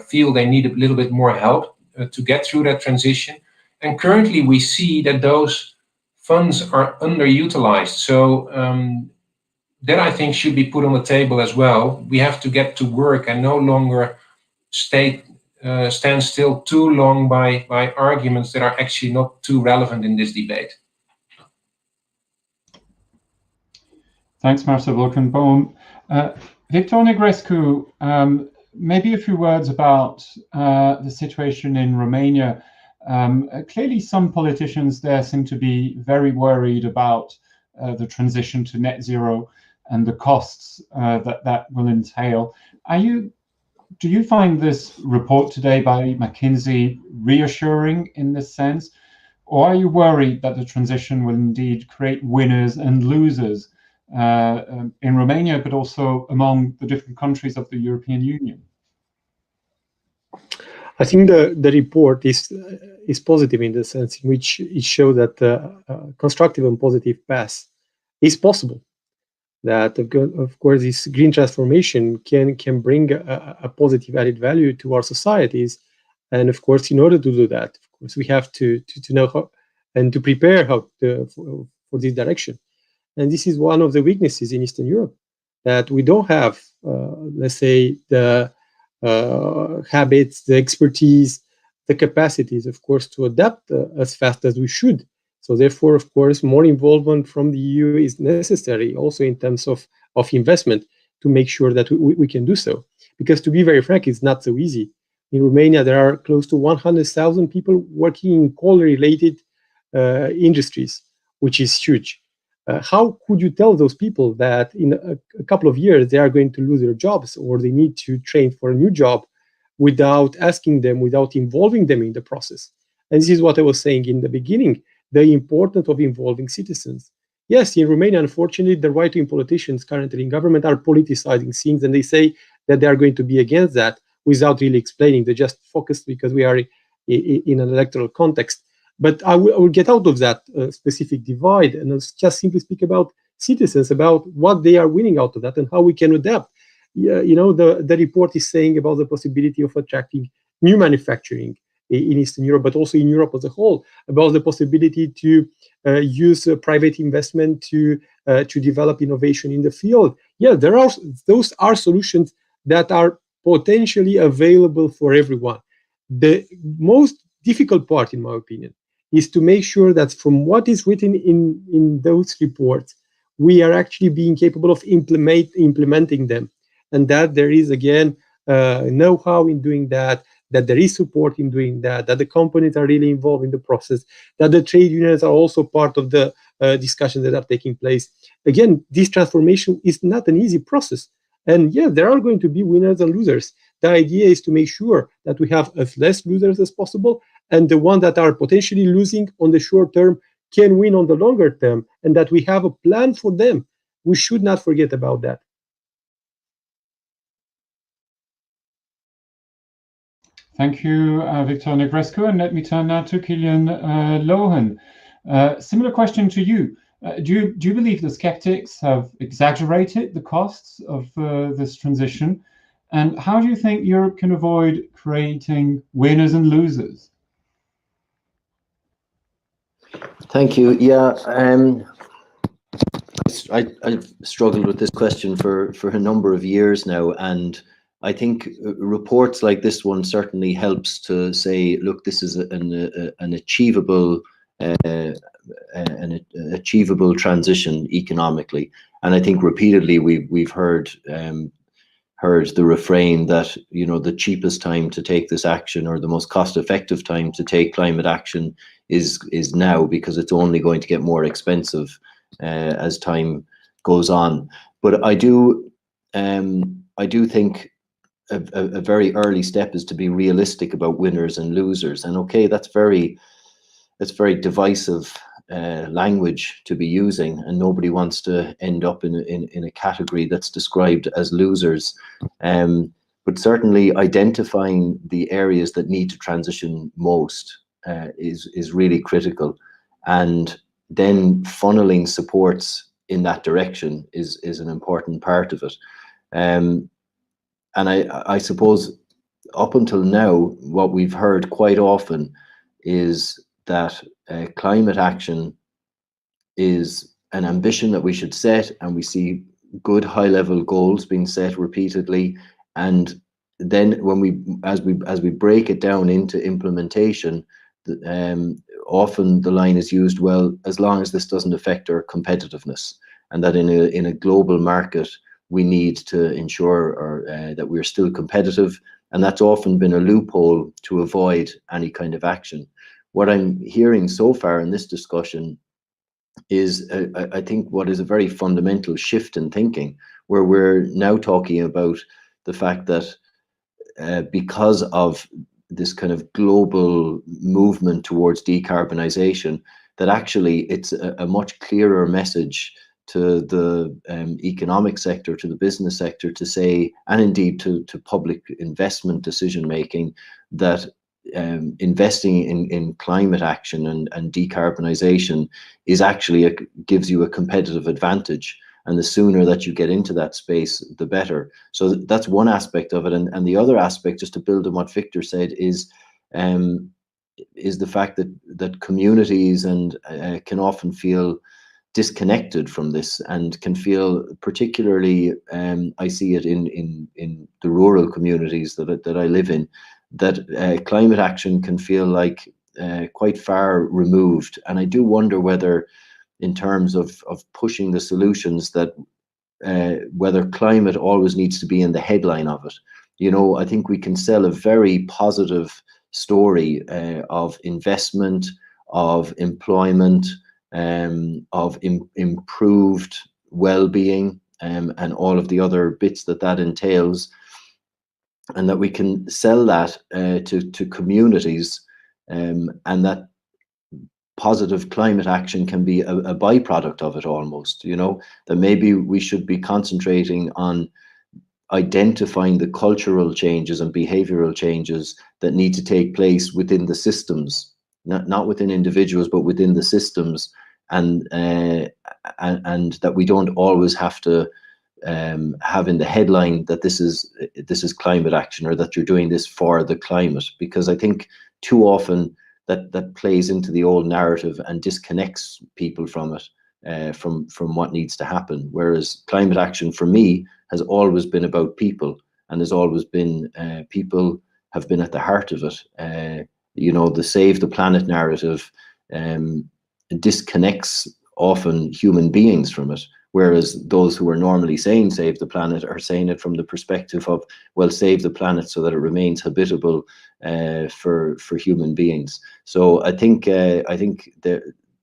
feel they need a little bit more help to get through that transition. And currently we see that those funds are underutilized. So that I think should be put on the table as well. We have to get to work and no longer stand still too long by arguments that are actually not too relevant in this debate. Thanks, Marcel Bokenboom. Victor Negrescu, maybe a few words about the situation in Romania. Clearly, some politicians there seem to be very worried about the transition to net zero and the costs that will entail. Do you find this report today by McKinsey reassuring in this sense, or are you worried that the transition will indeed create winners and losers in Romania, but also among the different countries of the European Union? I think the report is positive in the sense in which it shows that constructive and positive path is possible. That of course this green transformation can bring a positive added value to our societies, and of course in order to do that, of course we have to know how and to prepare for this direction. And this is one of the weaknesses in Eastern Europe, that we don't have let's say the habits, the expertise, the capacities, of course, to adapt as fast as we should. So therefore, of course, more involvement from the EU is necessary, also in terms of investment, to make sure that we can do so. Because to be very frank, it's not so easy. In Romania, there are close to 100,000 people working in coal-related industries, which is huge. How could you tell those people that in a couple of years they are going to lose their jobs or they need to train for a new job without asking them, without involving them in the process? And this is what I was saying in the beginning, the importance of involving citizens. Yes, in Romania, unfortunately, the right-wing politicians currently in government are politicizing things, and they say that they are going to be against that without really explaining. They just focus because we are in an electoral context. But I will get out of that specific divide and I'll just simply speak about citizens, about what they are winning out of that and how we can adapt. You know, the report is saying about the possibility of attracting new manufacturing in Eastern Europe, but also in Europe as a whole, about the possibility to use private investment to develop innovation in the field. Yeah, those are solutions that are potentially available for everyone. The most difficult part, in my opinion, is to make sure that from what is written in those reports, we are actually being capable of implementing them, and that there is, again, know-how in doing that, that there is support in doing that, that the companies are really involved in the process, that the trade unions are also part of the discussions that are taking place. Again, this transformation is not an easy process. And yeah, there are going to be winners and losers. The idea is to make sure that we have as less losers as possible, and the ones that are potentially losing on the short term can win on the longer term, and that we have a plan for them. We should not forget about that. Thank you, Victor Negrescu. And let me turn now to Killian Lohan. Similar question to you. Do you believe the skeptics have exaggerated the costs of this transition? And how do you think Europe can avoid creating winners and losers? Thank you. Yeah, I've struggled with this question for a number of years now, and I think reports like this one certainly helps to say, look, this is an achievable transition economically. And I think repeatedly we've heard the refrain that, you know, the cheapest time to take this action, or the most cost-effective time to take climate action, is now, because it's only going to get more expensive as time goes on. But I do think a very early step is to be realistic about winners and losers. And okay, that's very divisive language to be using, and nobody wants to end up in a category that's described as losers. But certainly identifying the areas that need to transition most is really critical, and then funneling supports in that direction is an important part of it. And I suppose up until now, what we've heard quite often is that climate action is an ambition that we should set, and we see good high-level goals being set repeatedly. And then when as we break it down into implementation, often the line is used, well, as long as this doesn't affect our competitiveness, and that in a global market we need to ensure that we're still competitive, and that's often been a loophole to avoid any kind of action. What I'm hearing so far in this discussion is, I think, what is a very fundamental shift in thinking, where we're now talking about the fact that because of this kind of global movement towards decarbonization, that actually it's a much clearer message to the economic sector, to the business sector, to say, and indeed to public investment decision making, that investing in climate action and decarbonization is actually gives you a competitive advantage. And the sooner that you get into that space, the better. So that's one aspect of it. And the other aspect, just to build on what Victor said, is the fact that communities can often feel disconnected from this, and can feel, particularly I see it in the rural communities that I live in, that climate action can feel like quite far removed. And I do wonder whether, in terms of pushing the solutions that whether climate always needs to be in the headline of it. You know, I think we can sell a very positive story of investment, of employment, of improved well-being, and all of the other bits that entails, and that we can sell that to communities, and that positive climate action can be a byproduct of it almost, you know, that maybe we should be concentrating on identifying the cultural changes and behavioral changes that need to take place within the systems, not within individuals, but within the systems, and that we don't always have to have in the headline that this is climate action, or that you're doing this for the climate, because I think too often that plays into the old narrative and disconnects people from it, from what needs to happen. Whereas climate action for me has always been about people, and has always been, people have been at the heart of it. You know, the save the planet narrative disconnects often human beings from it, whereas those who are normally saying save the planet are saying it from the perspective of, well, save the planet so that it remains habitable for human beings. So I think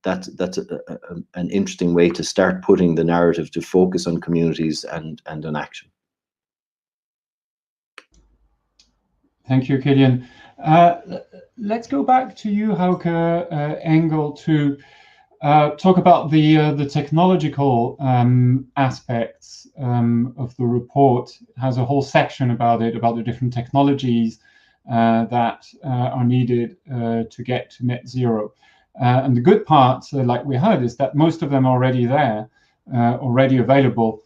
that's an interesting way to start putting the narrative to focus on communities and on action. Thank you, Kilian. Let's go back to you, Hauke Engel, to talk about the technological aspects of the report. It has a whole section about it, about the different technologies that are needed to get to net zero. And the good part, like we heard, is that most of them are already there, already available.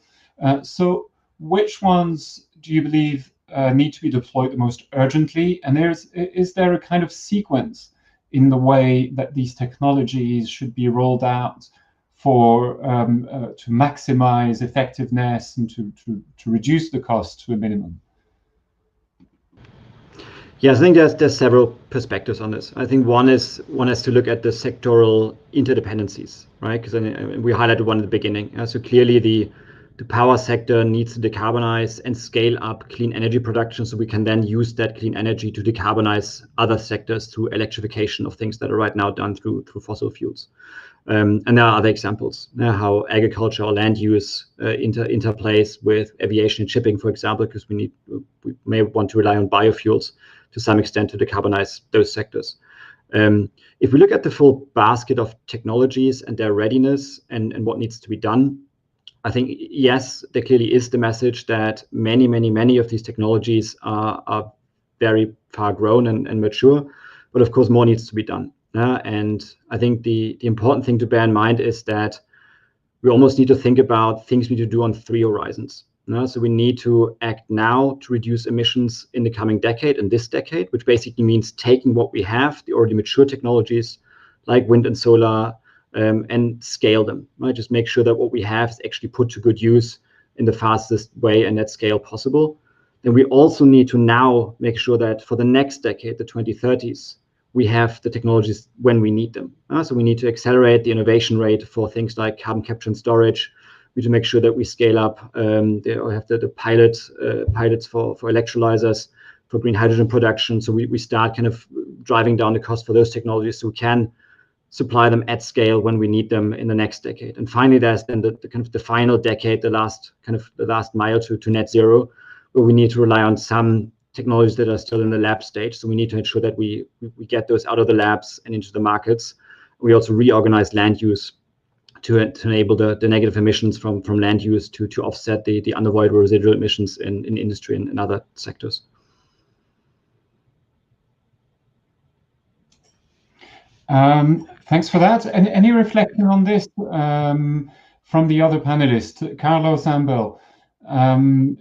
So which ones do you believe need to be deployed the most urgently? And is there a kind of sequence in the way that these technologies should be rolled out for to maximize effectiveness and to reduce the cost to a minimum? Yeah, I think there's several perspectives on this. I think one is to look at the sectoral interdependencies, right? Because we highlighted one at the beginning. So clearly the power sector needs to decarbonize and scale up clean energy production, so we can then use that clean energy to decarbonize other sectors through electrification of things that are right now done through fossil fuels. And there are other examples, how agriculture or land use interplays with aviation and shipping, for example, because we may want to rely on biofuels to some extent to decarbonize those sectors. If we look at the full basket of technologies and their readiness and what needs to be done, I think, yes, there clearly is the message that many of these technologies are very far grown and mature, but of course more needs to be done. And I think the important thing to bear in mind is that we almost need to think about things we need to do on 3 horizons. So we need to act now to reduce emissions in the coming decade and this decade, which basically means taking what we have, the already mature technologies like wind and solar, and scale them, right? Just make sure that what we have is actually put to good use in the fastest way and at scale possible. Then we also need to now make sure that for the next decade, the 2030s, we have the technologies when we need them. So we need to accelerate the innovation rate for things like carbon capture and storage. We need to make sure that we scale up, have the pilots for electrolyzers, for green hydrogen production. So we start kind of driving down the cost for those technologies so we can supply them at scale when we need them in the next decade. And finally, there's then the kind of the final decade, the last mile to net zero, where we need to rely on some technologies that are still in the lab stage. So we need to ensure that we get those out of the labs and into the markets. We also reorganize land use to enable the negative emissions from land use to offset the unavoidable residual emissions in industry and in other sectors. Thanks for that. And any reflection on this from the other panelists? Carlos Ambel,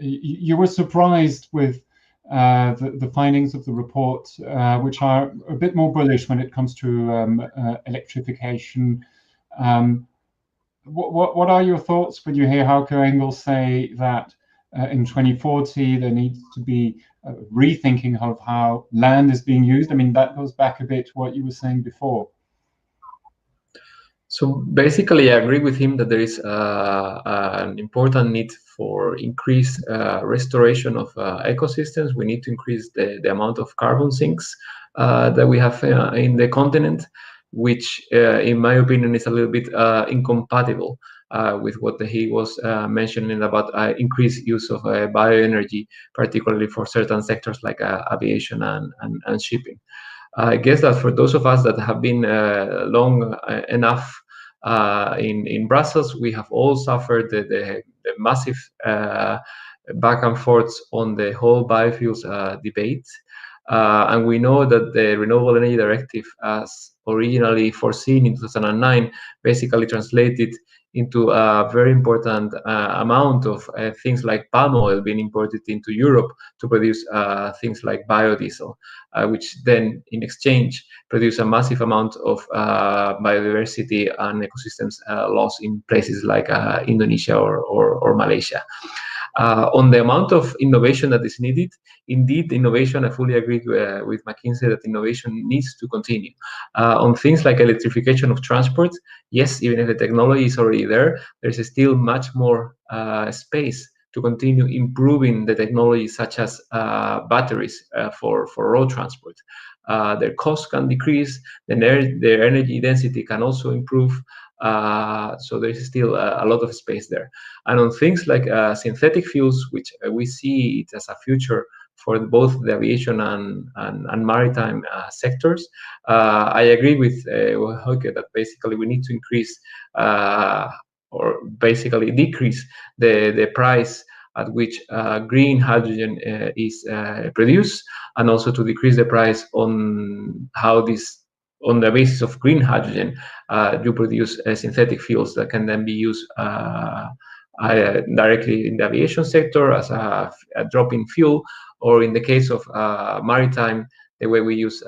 you were surprised with the findings of the report, which are a bit more bullish when it comes to electrification. What are your thoughts when you hear Hauke Engel say that in 2040 there needs to be rethinking of how land is being used? I mean, that goes back a bit to what you were saying before. So basically, I agree with him that there is an important need for increased restoration of ecosystems. We need to increase the amount of carbon sinks that we have in the continent, which, in my opinion, is a little bit incompatible with what he was mentioning about increased use of bioenergy, particularly for certain sectors like aviation and shipping. I guess that for those of us that have been long enough in Brussels, we have all suffered the massive back and forth on the whole biofuels debate. And we know that the Renewable Energy Directive, as originally foreseen in 2009, basically translated into a very important amount of things like palm oil being imported into Europe to produce things like biodiesel, which then in exchange produce a massive amount of biodiversity and ecosystems loss in places like Indonesia or Malaysia. On the amount of innovation that is needed, indeed, innovation, I fully agree with McKinsey that innovation needs to continue. On things like electrification of transport, yes, even if the technology is already there, there's still much more space to continue improving the technology, such as batteries for road transport. Their costs can decrease, their energy density can also improve. So there's still a lot of space there. And on things like synthetic fuels, which we see it as a future for both the aviation and maritime sectors, I agree with Hoke that basically we need to increase or basically decrease the price at which green hydrogen is produced, and also to decrease the price on how this, on the basis of green hydrogen, you produce synthetic fuels that can then be used directly in the aviation sector as a drop-in fuel, or in the case of maritime, the way we use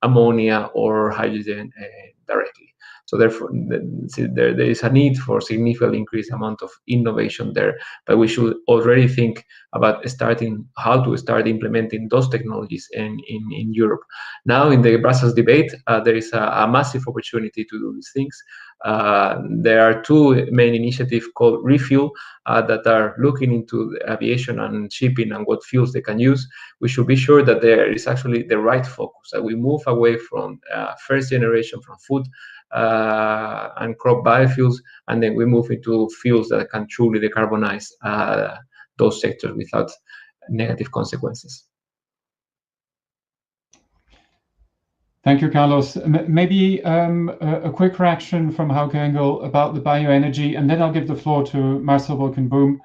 ammonia or hydrogen directly. So therefore, there is a need for significantly increased amount of innovation there, but we should already think about how to start implementing those technologies in Europe. Now, in the Brussels debate, there is a massive opportunity to do these things. There are two main initiatives called Refuel that are looking into aviation and shipping and what fuels they can use. We should be sure that there is actually the right focus, that we move away from first generation, from food and crop biofuels, and then we move into fuels that can truly decarbonize those sectors without negative consequences. Thank you, Carlos. Maybe a quick reaction from Hauke Engel about the bioenergy, and then I'll give the floor to Marcel Wolkenboom.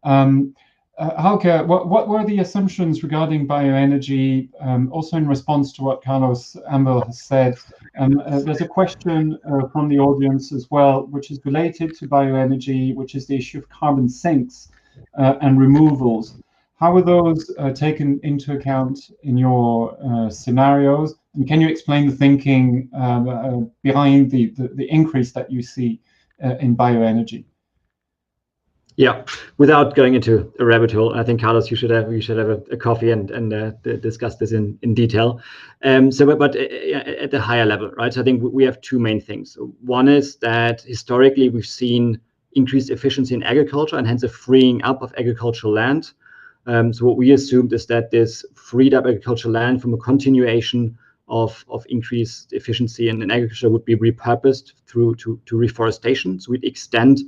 Hauke, what were the assumptions regarding bioenergy, also in response to what Carlos Ambel has said? There's a question from the audience as well, which is related to bioenergy, which is the issue of carbon sinks and removals. How are those taken into account in your scenarios? And can you explain the thinking behind the increase that you see in bioenergy? Yeah, without going into a rabbit hole, I think, Carlos, you should have a coffee and discuss this in detail. But at the higher level, right? So I think we have two main things. One is that historically we've seen increased efficiency in agriculture and hence a freeing up of agricultural land. So what we assumed is that this freed up agricultural land from a continuation of increased efficiency in agriculture would be repurposed through to reforestation. So we'd extend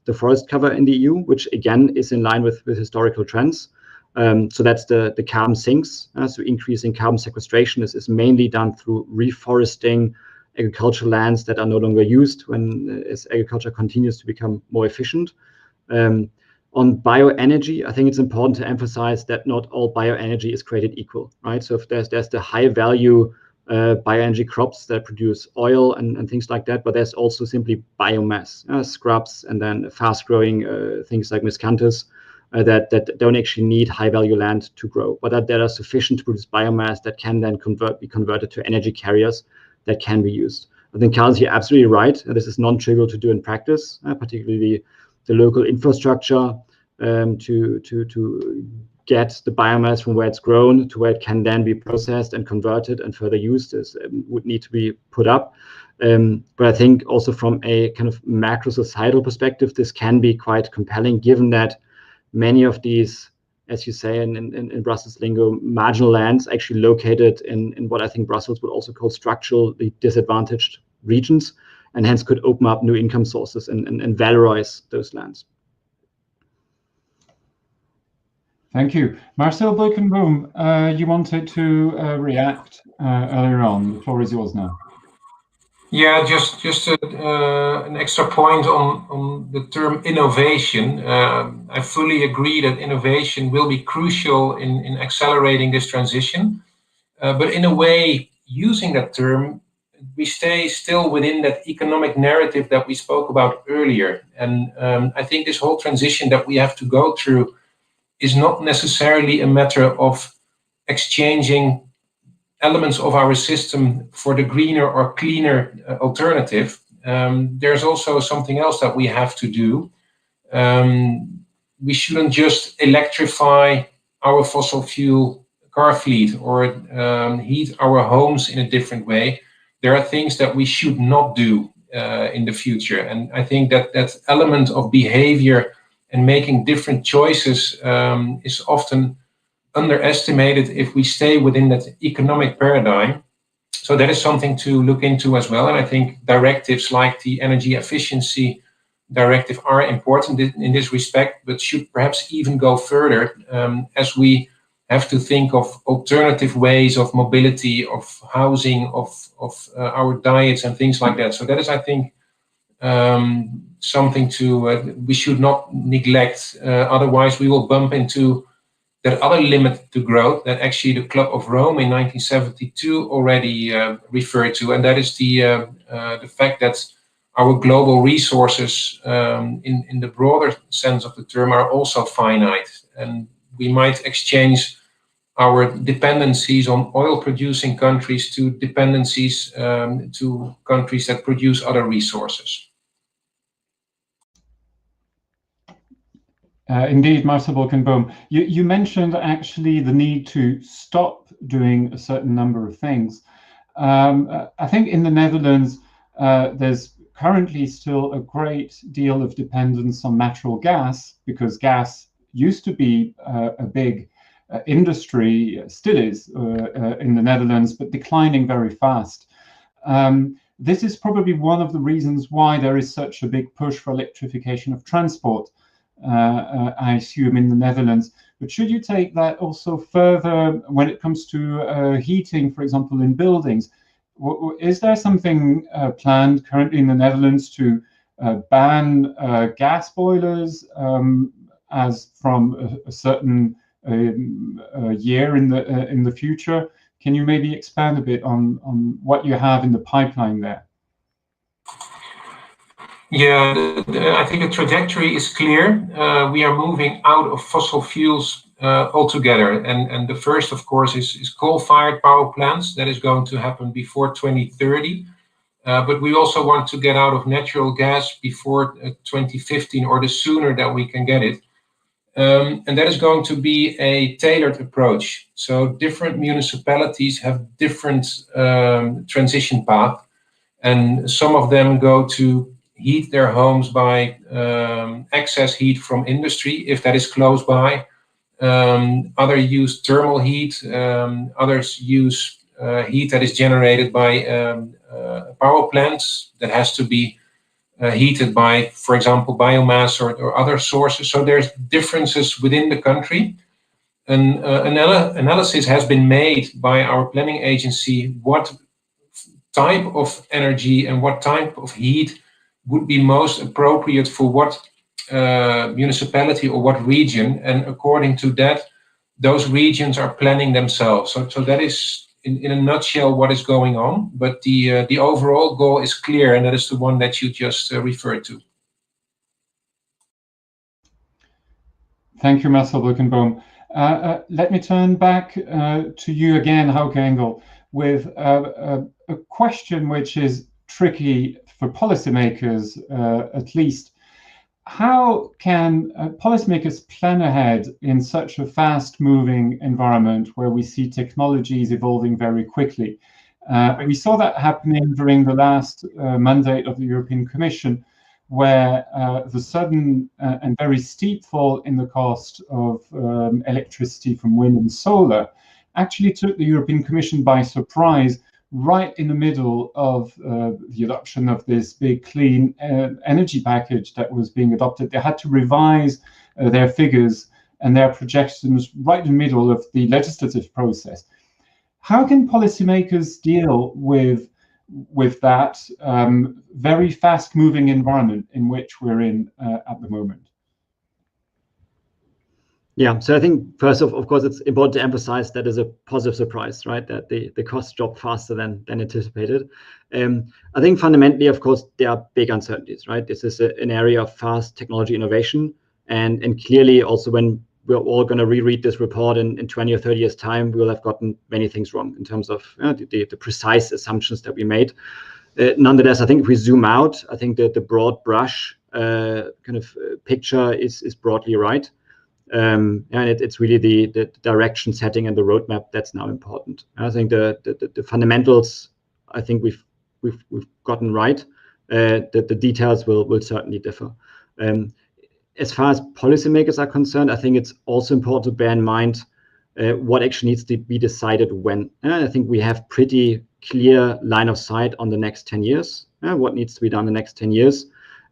the forest cover in the EU, which again is in line with historical trends. So that's the carbon sinks. So increasing carbon sequestration is mainly done through reforesting agricultural lands that are no longer used as agriculture continues to become more efficient. On bioenergy, I think it's important to emphasize that not all bioenergy is created equal, right? So if there's the high value bioenergy crops that produce oil and things like that, but there's also simply biomass, scrubs, and then fast growing things like miscanthus that don't actually need high value land to grow, but that are sufficient to produce biomass that can then be converted to energy carriers that can be used. I think, Carlos, you're absolutely right. This is non-trivial to do in practice, particularly the local infrastructure to get the biomass from where it's grown to where it can then be processed and converted and further used would need to be put up. But I think also from a kind of macro societal perspective, this can be quite compelling, given that many of these, as you say in Brussels lingo, marginal lands actually located in what I think Brussels would also call structurally disadvantaged regions, and hence could open up new income sources and valorize those lands. Thank you. Marcel Boekenboom, you wanted to react earlier on. The floor is yours now. Yeah, just an extra point on the term innovation. I fully agree that innovation will be crucial in accelerating this transition. But in a way, using that term, we stay still within that economic narrative that we spoke about earlier. And I think this whole transition that we have to go through is not necessarily a matter of exchanging elements of our system for the greener or cleaner alternative. There's also something else that we have to do. We shouldn't just electrify our fossil fuel car fleet or heat our homes in a different way. There are things that we should not do in the future. And I think that that element of behavior and making different choices is often underestimated if we stay within that economic paradigm. So that is something to look into as well. And I think directives like the energy efficiency directive are important in this respect, but should perhaps even go further as we have to think of alternative ways of mobility, of housing, of our diets and things like that. So that is, I think, something we should not neglect. Otherwise, we will bump into that other limit to growth that actually the Club of Rome in 1972 already referred to, and that is the fact that our global resources, in the broader sense of the term, are also finite, and we might exchange our dependencies on oil-producing countries to dependencies to countries that produce other resources. Indeed, Marcel Boekenboom, you mentioned actually the need to stop doing a certain number of things. I think in the Netherlands, there's currently still a great deal of dependence on natural gas, because gas used to be a big industry, still is in the Netherlands, but declining very fast. This is probably one of the reasons why there is such a big push for electrification of transport. I assume in the Netherlands, but should you take that also further when it comes to heating, for example, in buildings? Is there something planned currently in the Netherlands to ban gas boilers as from a certain year in the future? Can you maybe expand a bit on what you have in the pipeline there? Yeah, I think the trajectory is clear. We are moving out of fossil fuels altogether. And the first, of course, is coal-fired power plants. That is going to happen before 2030. But we also want to get out of natural gas before 2015, or the sooner that we can get it. And that is going to be a tailored approach. So different municipalities have different transition paths. And some of them go to heat their homes by excess heat from industry, if that is close by. Others use thermal heat. Others use heat that is generated by power plants that has to be heated by, for example, biomass or other sources. So there's differences within the country. An analysis has been made by our planning agency what type of energy and what type of heat would be most appropriate for what municipality or what region, and according to that, those regions are planning themselves. So that is, in a nutshell, what is going on. But the overall goal is clear, and that is the one that you just referred to. Thank you, Marcel Boekenboom. Let me turn back to you again, Hauke Engel, with a question which is tricky for policymakers, at least. How can policymakers plan ahead in such a fast-moving environment where we see technologies evolving very quickly? We saw that happening during the last mandate of the European Commission, where the sudden and very steep fall in the cost of electricity from wind and solar actually took the European Commission by surprise, right in the middle of the adoption of this big clean energy package that was being adopted. They had to revise their figures and their projections right in the middle of the legislative process. How can policymakers deal with that very fast-moving environment in which we're in at the moment? Yeah, so I think first of course, it's important to emphasize that is a positive surprise, right? That the costs drop faster than anticipated. I think fundamentally, of course, there are big uncertainties, right? This is an area of fast technology innovation, and clearly also when we're all going to reread this report in 20 or 30 years' time, we'll have gotten many things wrong in terms of the precise assumptions that we made. Nonetheless, I think if we zoom out, I think that the broad brush kind of picture is broadly right. And it's really the direction setting and the roadmap that's now important. I think the fundamentals, I think we've gotten right. The details will certainly differ. As far as policymakers are concerned, I think it's also important to bear in mind what actually needs to be decided when. I think we have pretty clear line of sight on the next 10 years, what needs to be done in the next 10 years.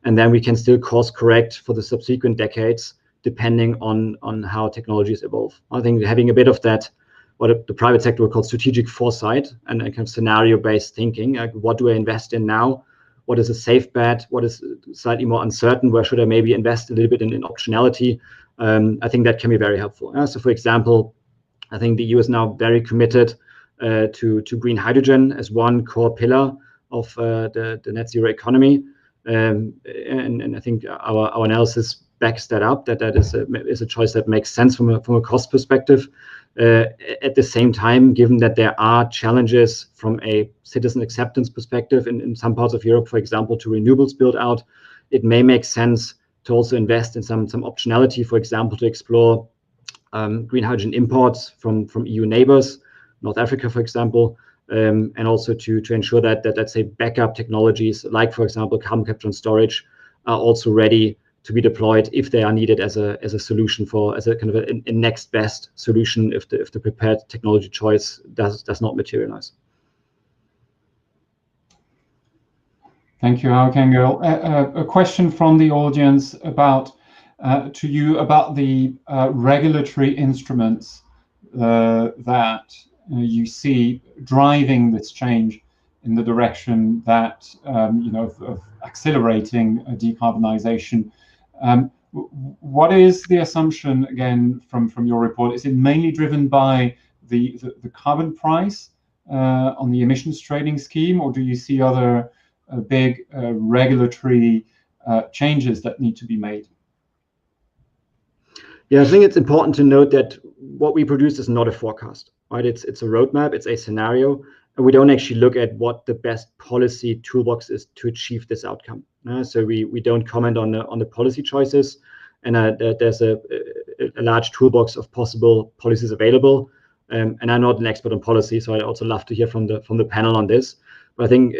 And then we can still course correct for the subsequent decades, depending on how technologies evolve. I think having a bit of that, what the private sector would call strategic foresight and kind of scenario-based thinking, like what do I invest in now? What is a safe bet? What is slightly more uncertain? Where should I maybe invest a little bit in optionality? I think that can be very helpful. So for example, I think the EU is now very committed to green hydrogen as one core pillar of the net zero economy. And I think our analysis backs that up, that is a choice that makes sense from a cost perspective. At the same time, given that there are challenges from a citizen acceptance perspective in some parts of Europe, for example, to renewables build out, it may make sense to also invest in some optionality, for example, to explore green hydrogen imports from EU neighbors, North Africa, for example, and also to ensure that let's say backup technologies like, for example, carbon capture and storage are also ready to be deployed if they are needed as a solution as a kind of a next best solution if the prepared technology choice does not materialize. Thank you, Archangel. A question from the audience about the regulatory instruments that you see driving this change in the direction that of accelerating decarbonization. What is the assumption, again, from your report? Is it mainly driven by the carbon price on the emissions trading scheme, or do you see other big regulatory changes that need to be made? Yeah, I think it's important to note that what we produce is not a forecast, right? It's a roadmap, it's a scenario, and we don't actually look at what the best policy toolbox is to achieve this outcome. So we don't comment on the policy choices, and there's a large toolbox of possible policies available. And I'm not an expert on policy, so I'd also love to hear from the panel on this. But I think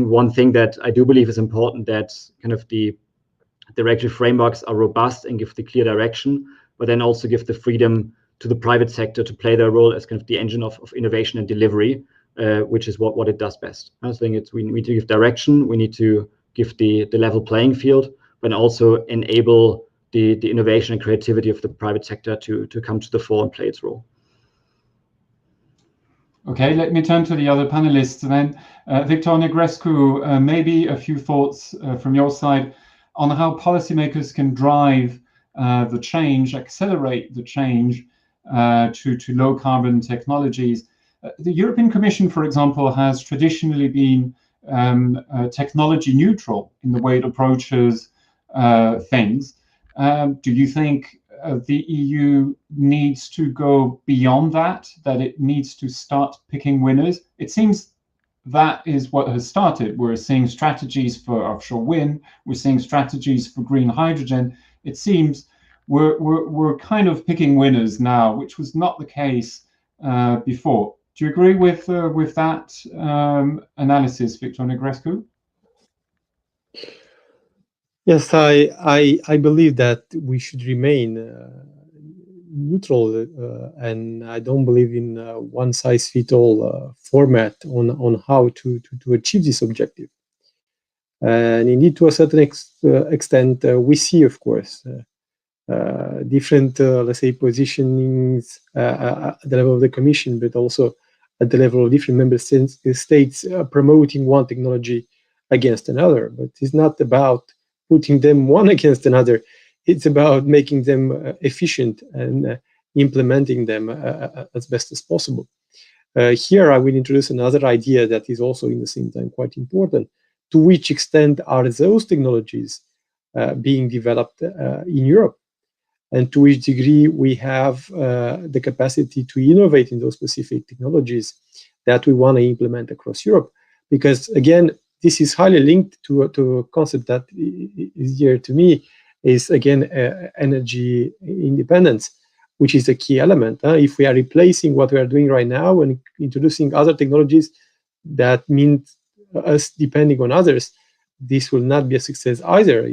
one thing that I do believe is important, that kind of the regulatory frameworks are robust and give the clear direction, but then also give the freedom to the private sector to play their role as kind of the engine of innovation and delivery, which is what it does best. I think we need to give direction, we need to give the level playing field, but also enable the innovation and creativity of the private sector to come to the fore and play its role. Okay, let me turn to the other panelists then. Victor Negrescu, maybe a few thoughts from your side on how policymakers can drive the change, accelerate the change to low carbon technologies. The European Commission, for example, has traditionally been technology neutral in the way it approaches things. Do you think the EU needs to go beyond that it needs to start picking winners? It seems that is what has started. We're seeing strategies for offshore wind, we're seeing strategies for green hydrogen. It seems we're kind of picking winners now, which was not the case before. Do you agree with that analysis, Victor Negrescu? Yes, I believe that we should remain neutral, and I don't believe in one-size-fits-all format on how to achieve this objective. And indeed, to a certain extent, we see, of course, different, let's say, positionings at the level of the Commission, but also at the level of different member states promoting one technology against another. But it's not about putting them one against another. It's about making them efficient and implementing them as best as possible. Here, I will introduce another idea that is also, in the same time, quite important. To which extent are those technologies being developed in Europe? And to which degree we have the capacity to innovate in those specific technologies that we want to implement across Europe? Because, again, this is highly linked to a concept that is dear to me, is, again, energy independence, which is a key element. If we are replacing what we are doing right now and introducing other technologies, that means us depending on others, this will not be a success either.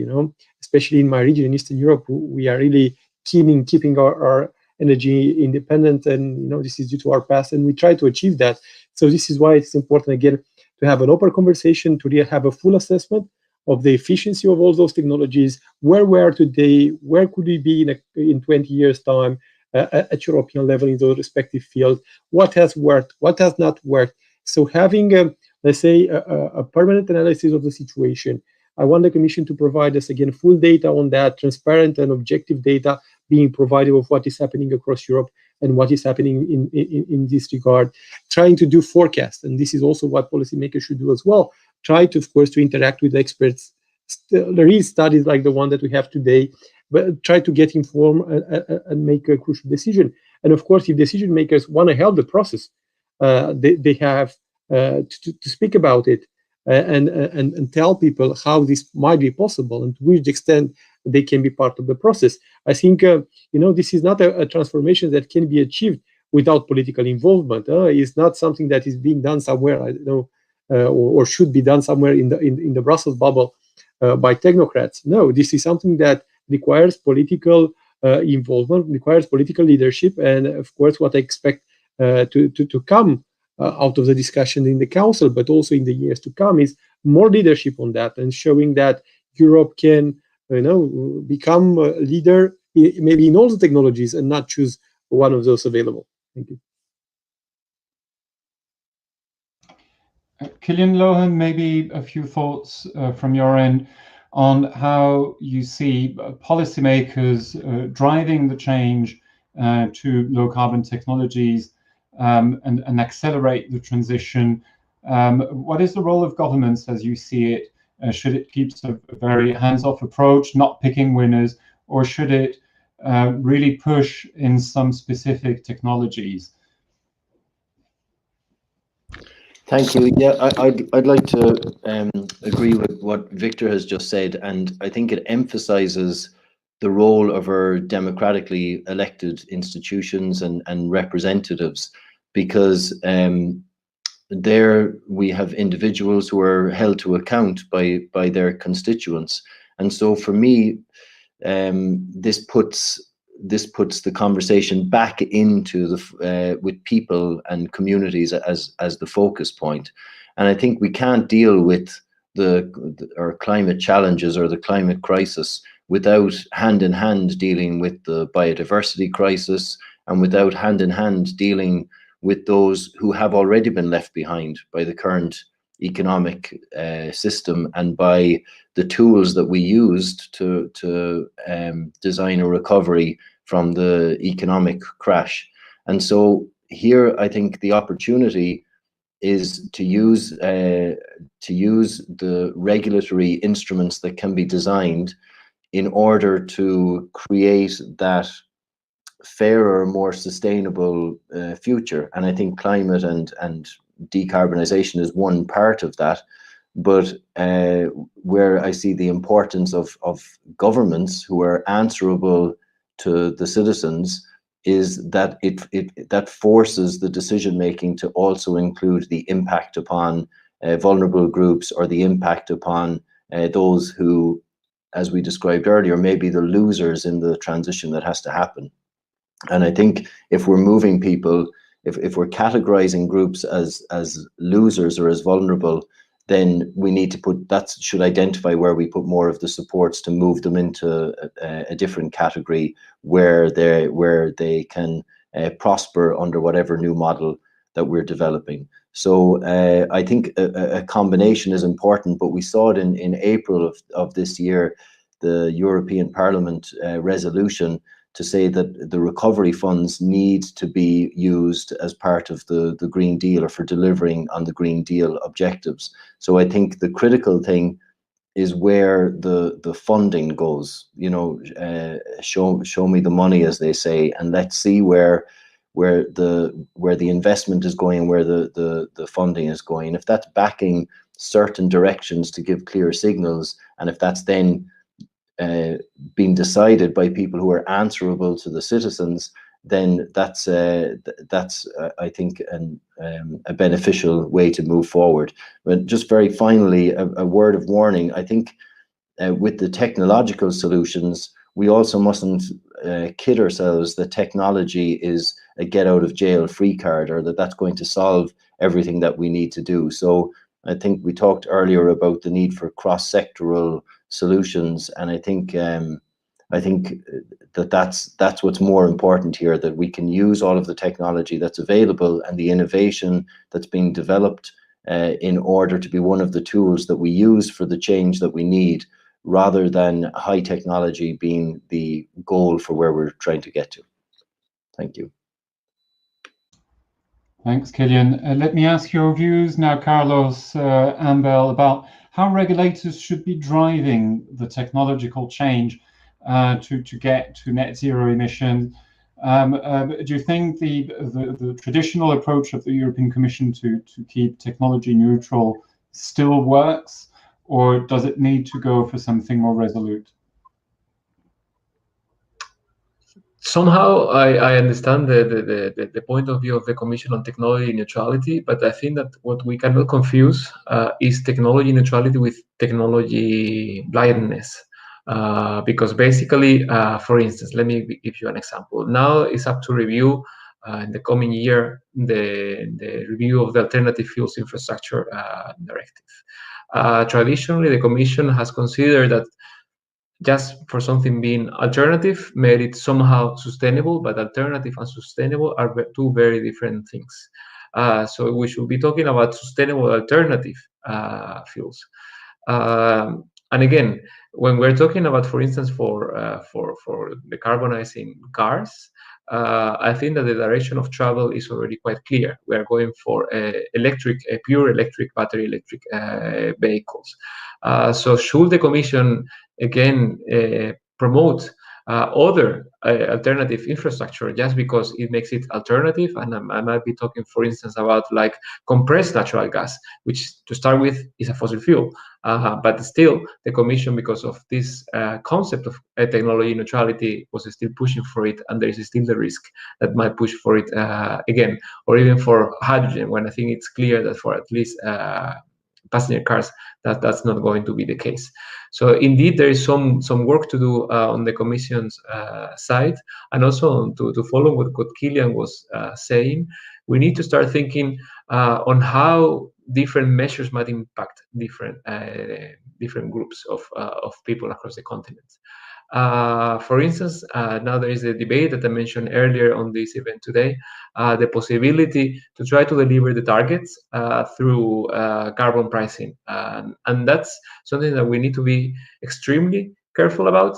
Especially in my region in Eastern Europe, we are really keen in keeping our energy independent, and this is due to our past, and we try to achieve that. So this is why it's important, again, to have an open conversation, to really have a full assessment of the efficiency of all those technologies, where we are today, where could we be in 20 years' time at European level in those respective fields, what has worked, what has not worked. So having, let's say, a permanent analysis of the situation. I want the Commission to provide us, again, full data on that, transparent and objective data being provided of what is happening across Europe and what is happening in this regard. Trying to do forecasts, and this is also what policymakers should do as well. Try to, of course, to interact with experts. There is studies like the one that we have today, but try to get informed and make a crucial decision. And of course, if decision makers want to help the process, they have to speak about it and tell people how this might be possible and to which extent they can be part of the process. I think this is not a transformation that can be achieved without political involvement. It's not something that is being done somewhere, I don't know, or should be done somewhere in the Brussels bubble by technocrats. No, this is something that requires political involvement, requires political leadership, and of course, what I expect to come out of the discussion in the Council, but also in the years to come, is more leadership on that and showing that Europe can, become a leader maybe in all the technologies and not choose one of those available. Thank you. Killian, Lohan, maybe a few thoughts from your end on how you see policymakers driving the change to low carbon technologies and accelerate the transition. What is the role of governments as you see it? Should it keep a very hands-off approach, not picking winners, or should it really push in some specific technologies? Thank you. Yeah, I'd like to agree with what Victor has just said, and I think it emphasizes the role of our democratically elected institutions and representatives, because there we have individuals who are held to account by their constituents. And so for me, this puts the conversation back into the with people and communities as the focus point. And I think we can't deal with our climate challenges or the climate crisis without hand in hand dealing with the biodiversity crisis, and without hand in hand dealing with those who have already been left behind by the current economic system and by the tools that we used to design a recovery from the economic crash. And so here, I think the opportunity is to use the regulatory instruments that can be designed in order to create that fairer, more sustainable future. And I think climate and decarbonization is one part of that. But where I see the importance of governments who are answerable to the citizens is that that forces the decision making to also include the impact upon vulnerable groups, or the impact upon those who, as we described earlier, may be the losers in the transition that has to happen. And I think if we're moving people, if we're categorizing groups as losers or as vulnerable, then we need to put, that should identify where we put more of the supports to move them into a different category where they can prosper under whatever new model that we're developing. So I think a combination is important, but we saw it in April of this year, the European Parliament resolution to say that the recovery funds need to be used as part of the Green Deal, or for delivering on the Green Deal objectives. So I think the critical thing is where the funding goes. You know, show me the money, as they say, and let's see where the investment is going, and where the funding is going. If that's backing certain directions to give clear signals, and if that's then being decided by people who are answerable to the citizens, then that's I think a beneficial way to move forward. But just very finally, a word of warning. I think with the technological solutions, we also mustn't kid ourselves that technology is a get out of jail free card, or that that's going to solve everything that we need to do. So I think we talked earlier about the need for cross-sectoral solutions, and I think that's what's more important here, that we can use all of the technology that's available and the innovation that's being developed in order to be one of the tools that we use for the change that we need, rather than high technology being the goal for where we're trying to get to. Thank you. Thanks, Kilian. Let me ask your views now, Carlos, Ambel, about how regulators should be driving the technological change to get to net zero emissions. Do you think the traditional approach of the European Commission to keep technology neutral still works, or does it need to go for something more resolute? Somehow I understand the point of view of the Commission on technology neutrality, but I think that what we cannot confuse is technology neutrality with technology blindness. Because basically, for instance, let me give you an example. Now it's up to review in the coming year the review of the Alternative Fuels Infrastructure Directive. Traditionally, the Commission has considered that just for something being alternative made it somehow sustainable, but alternative and sustainable are two very different things. So we should be talking about sustainable alternative fuels. And again, when we're talking about, for instance, for decarbonizing cars, I think that the direction of travel is already quite clear. We are going for pure electric, battery electric vehicles. So should the Commission again promote other alternative infrastructure just because it makes it alternative? And I might be talking, for instance, about like compressed natural gas, which to start with is a fossil fuel. But still, the Commission, because of this concept of technology neutrality, was still pushing for it, and there is still the risk that might push for it again, or even for hydrogen, when I think it's clear that for at least passenger cars that's not going to be the case. So indeed, there is some work to do on the Commission's side, and also to follow what Kilian was saying. We need to start thinking on how different measures might impact different groups of people across the continent. For instance, now there is a debate that I mentioned earlier on this event today, the possibility to try to deliver the targets through carbon pricing. And that's something that we need to be extremely careful about,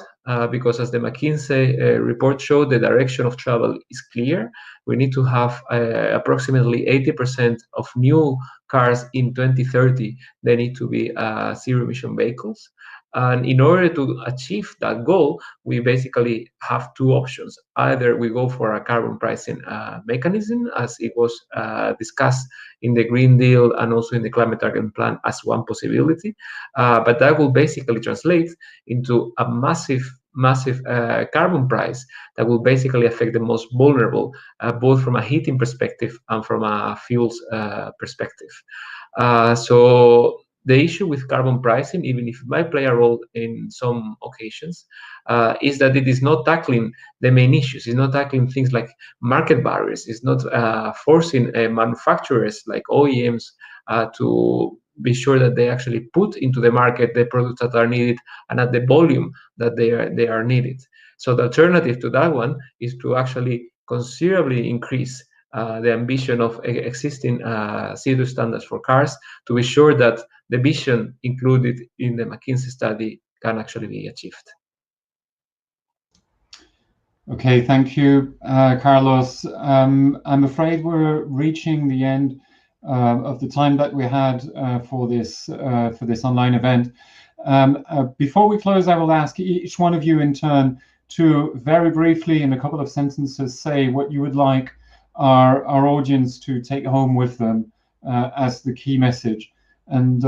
because as the McKinsey report showed, the direction of travel is clear. We need to have approximately 80% of new cars in 2030. They need to be zero-emission vehicles. And in order to achieve that goal, we basically have two options. Either we go for a carbon pricing mechanism, as it was discussed in the Green Deal and also in the Climate Target Plan as one possibility, but that will basically translate into a massive massive carbon price that will basically affect the most vulnerable, both from a heating perspective and from a fuels perspective. So the issue with carbon pricing, even if it might play a role in some occasions, is that it is not tackling the main issues. It's not tackling things like market barriers. It's not forcing manufacturers like OEMs to be sure that they actually put into the market the products that are needed and at the volume that they are needed. So the alternative to that one is to actually considerably increase the ambition of existing CO2 standards for cars to be sure that the vision included in the McKinsey study can actually be achieved. Okay, thank you, Carlos. I'm afraid we're reaching the end of the time that we had for this online event. Before we close, I will ask each one of you in turn to very briefly, in a couple of sentences, say what you would like our audience to take home with them as the key message. And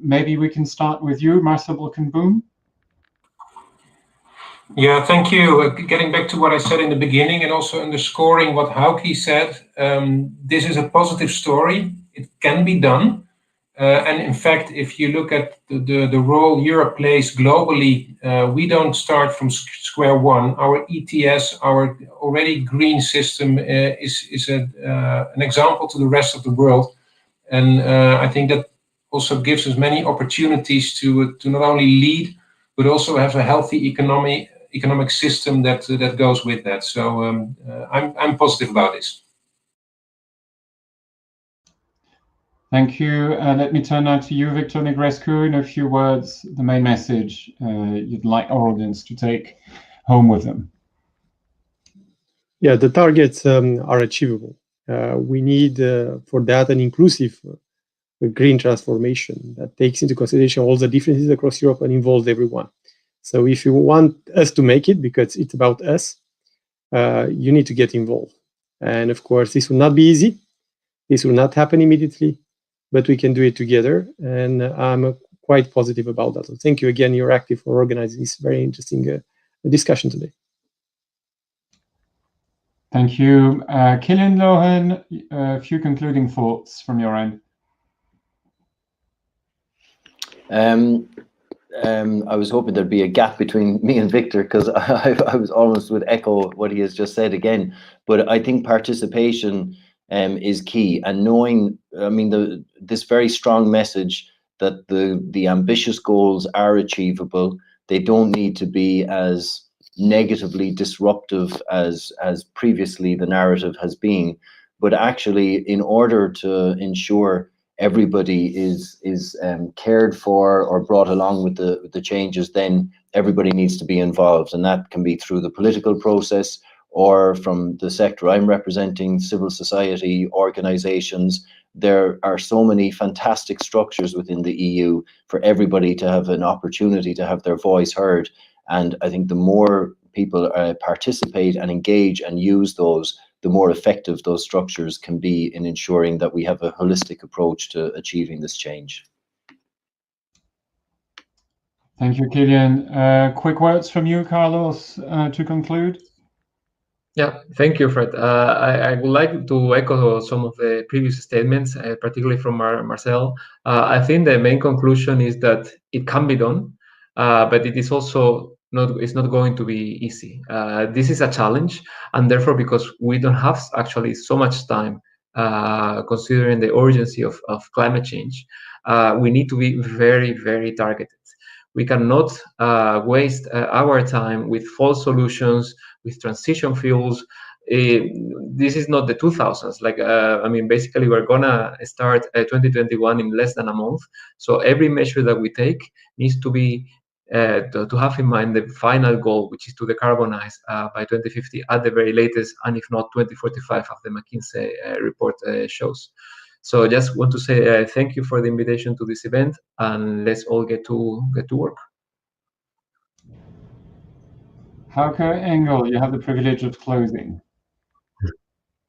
maybe we can start with you, Marcel Bulkenboom. Yeah, thank you. Getting back to what I said in the beginning and also underscoring what Hauki said, this is a positive story. It can be done. And in fact, if you look at the role Europe plays globally, we don't start from square one. Our ETS, our already green system is an example to the rest of the world. And I think that also gives us many opportunities to not only lead, but also have a healthy economic system that goes with that. So I'm positive about this. Thank you. Let me turn now to you, Victor Negrescu. In a few words, the main message you'd like our audience to take home with them. Yeah, the targets are achievable. We need for that an inclusive green transformation that takes into consideration all the differences across Europe and involves everyone. So if you want us to make it, because it's about us, you need to get involved. And of course, this will not be easy. This will not happen immediately, but we can do it together. And I'm quite positive about that. So thank you again, Euractiv, for organizing this very interesting discussion today. Thank you. Kilian Lohan, a few concluding thoughts from your end. I was hoping there'd be a gap between me and Victor, because I was almost would echo what he has just said again. But I think participation is key, and knowing, I mean, this very strong message that the ambitious goals are achievable. They don't need to be as negatively disruptive as previously the narrative has been, but actually, in order to ensure everybody is cared for or brought along with the changes, then everybody needs to be involved, and that can be through the political process or from the sector I'm representing, civil society organizations. There are so many fantastic structures within the EU for everybody to have an opportunity to have their voice heard, and I think the more people participate and engage and use those, the more effective those structures can be in ensuring that we have a holistic approach to achieving this change. Thank you, Kilian. Quick words from you, Carlos, to conclude. Yeah, thank you, Fred. I would like to echo some of the previous statements, particularly from Marcel. I think the main conclusion is that it can be done, but it is also it's not going to be easy. This is a challenge, and therefore, because we don't have actually so much time, considering the urgency of climate change, we need to be very, very targeted. We cannot waste our time with false solutions, with transition fuels. This is not the 2000s. Like, I mean, basically, we're gonna start 2021 in less than a month. So every measure that we take needs to be to have in mind the final goal, which is to decarbonize by 2050 at the very latest, and if not 2045, as the McKinsey report shows. So I just want to say thank you for the invitation to this event, and let's all get to work. Hauke Engel, you have the privilege of closing.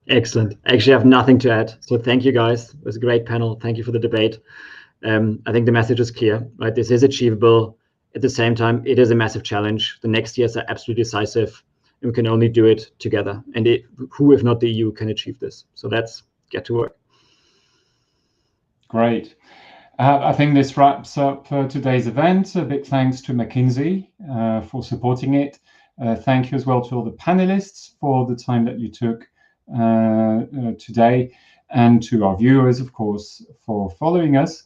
Excellent. Actually, I have nothing to add. So thank you, guys. It was a great panel. Thank you for the debate. I think the message is clear, right? This is achievable. At the same time, it is a massive challenge. The next years are absolutely decisive, and we can only do it together. And who, if not the EU, can achieve this? So let's get to work. Great. I think this wraps up today's event. A big thanks to McKinsey for supporting it. Thank you as well to all the panelists for the time that you took today, and to our viewers, of course, for following us.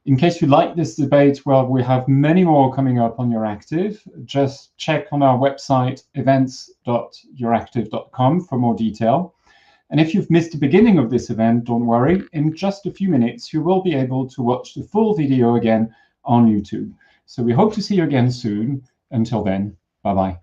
In case you like this debate, well, we have many more coming up on Euractiv. Just check on our website, events.euractiv.com, for more detail. And if you've missed the beginning of this event, don't worry. In just a few minutes, you will be able to watch the full video again on YouTube. So we hope to see you again soon. Until then, bye-bye.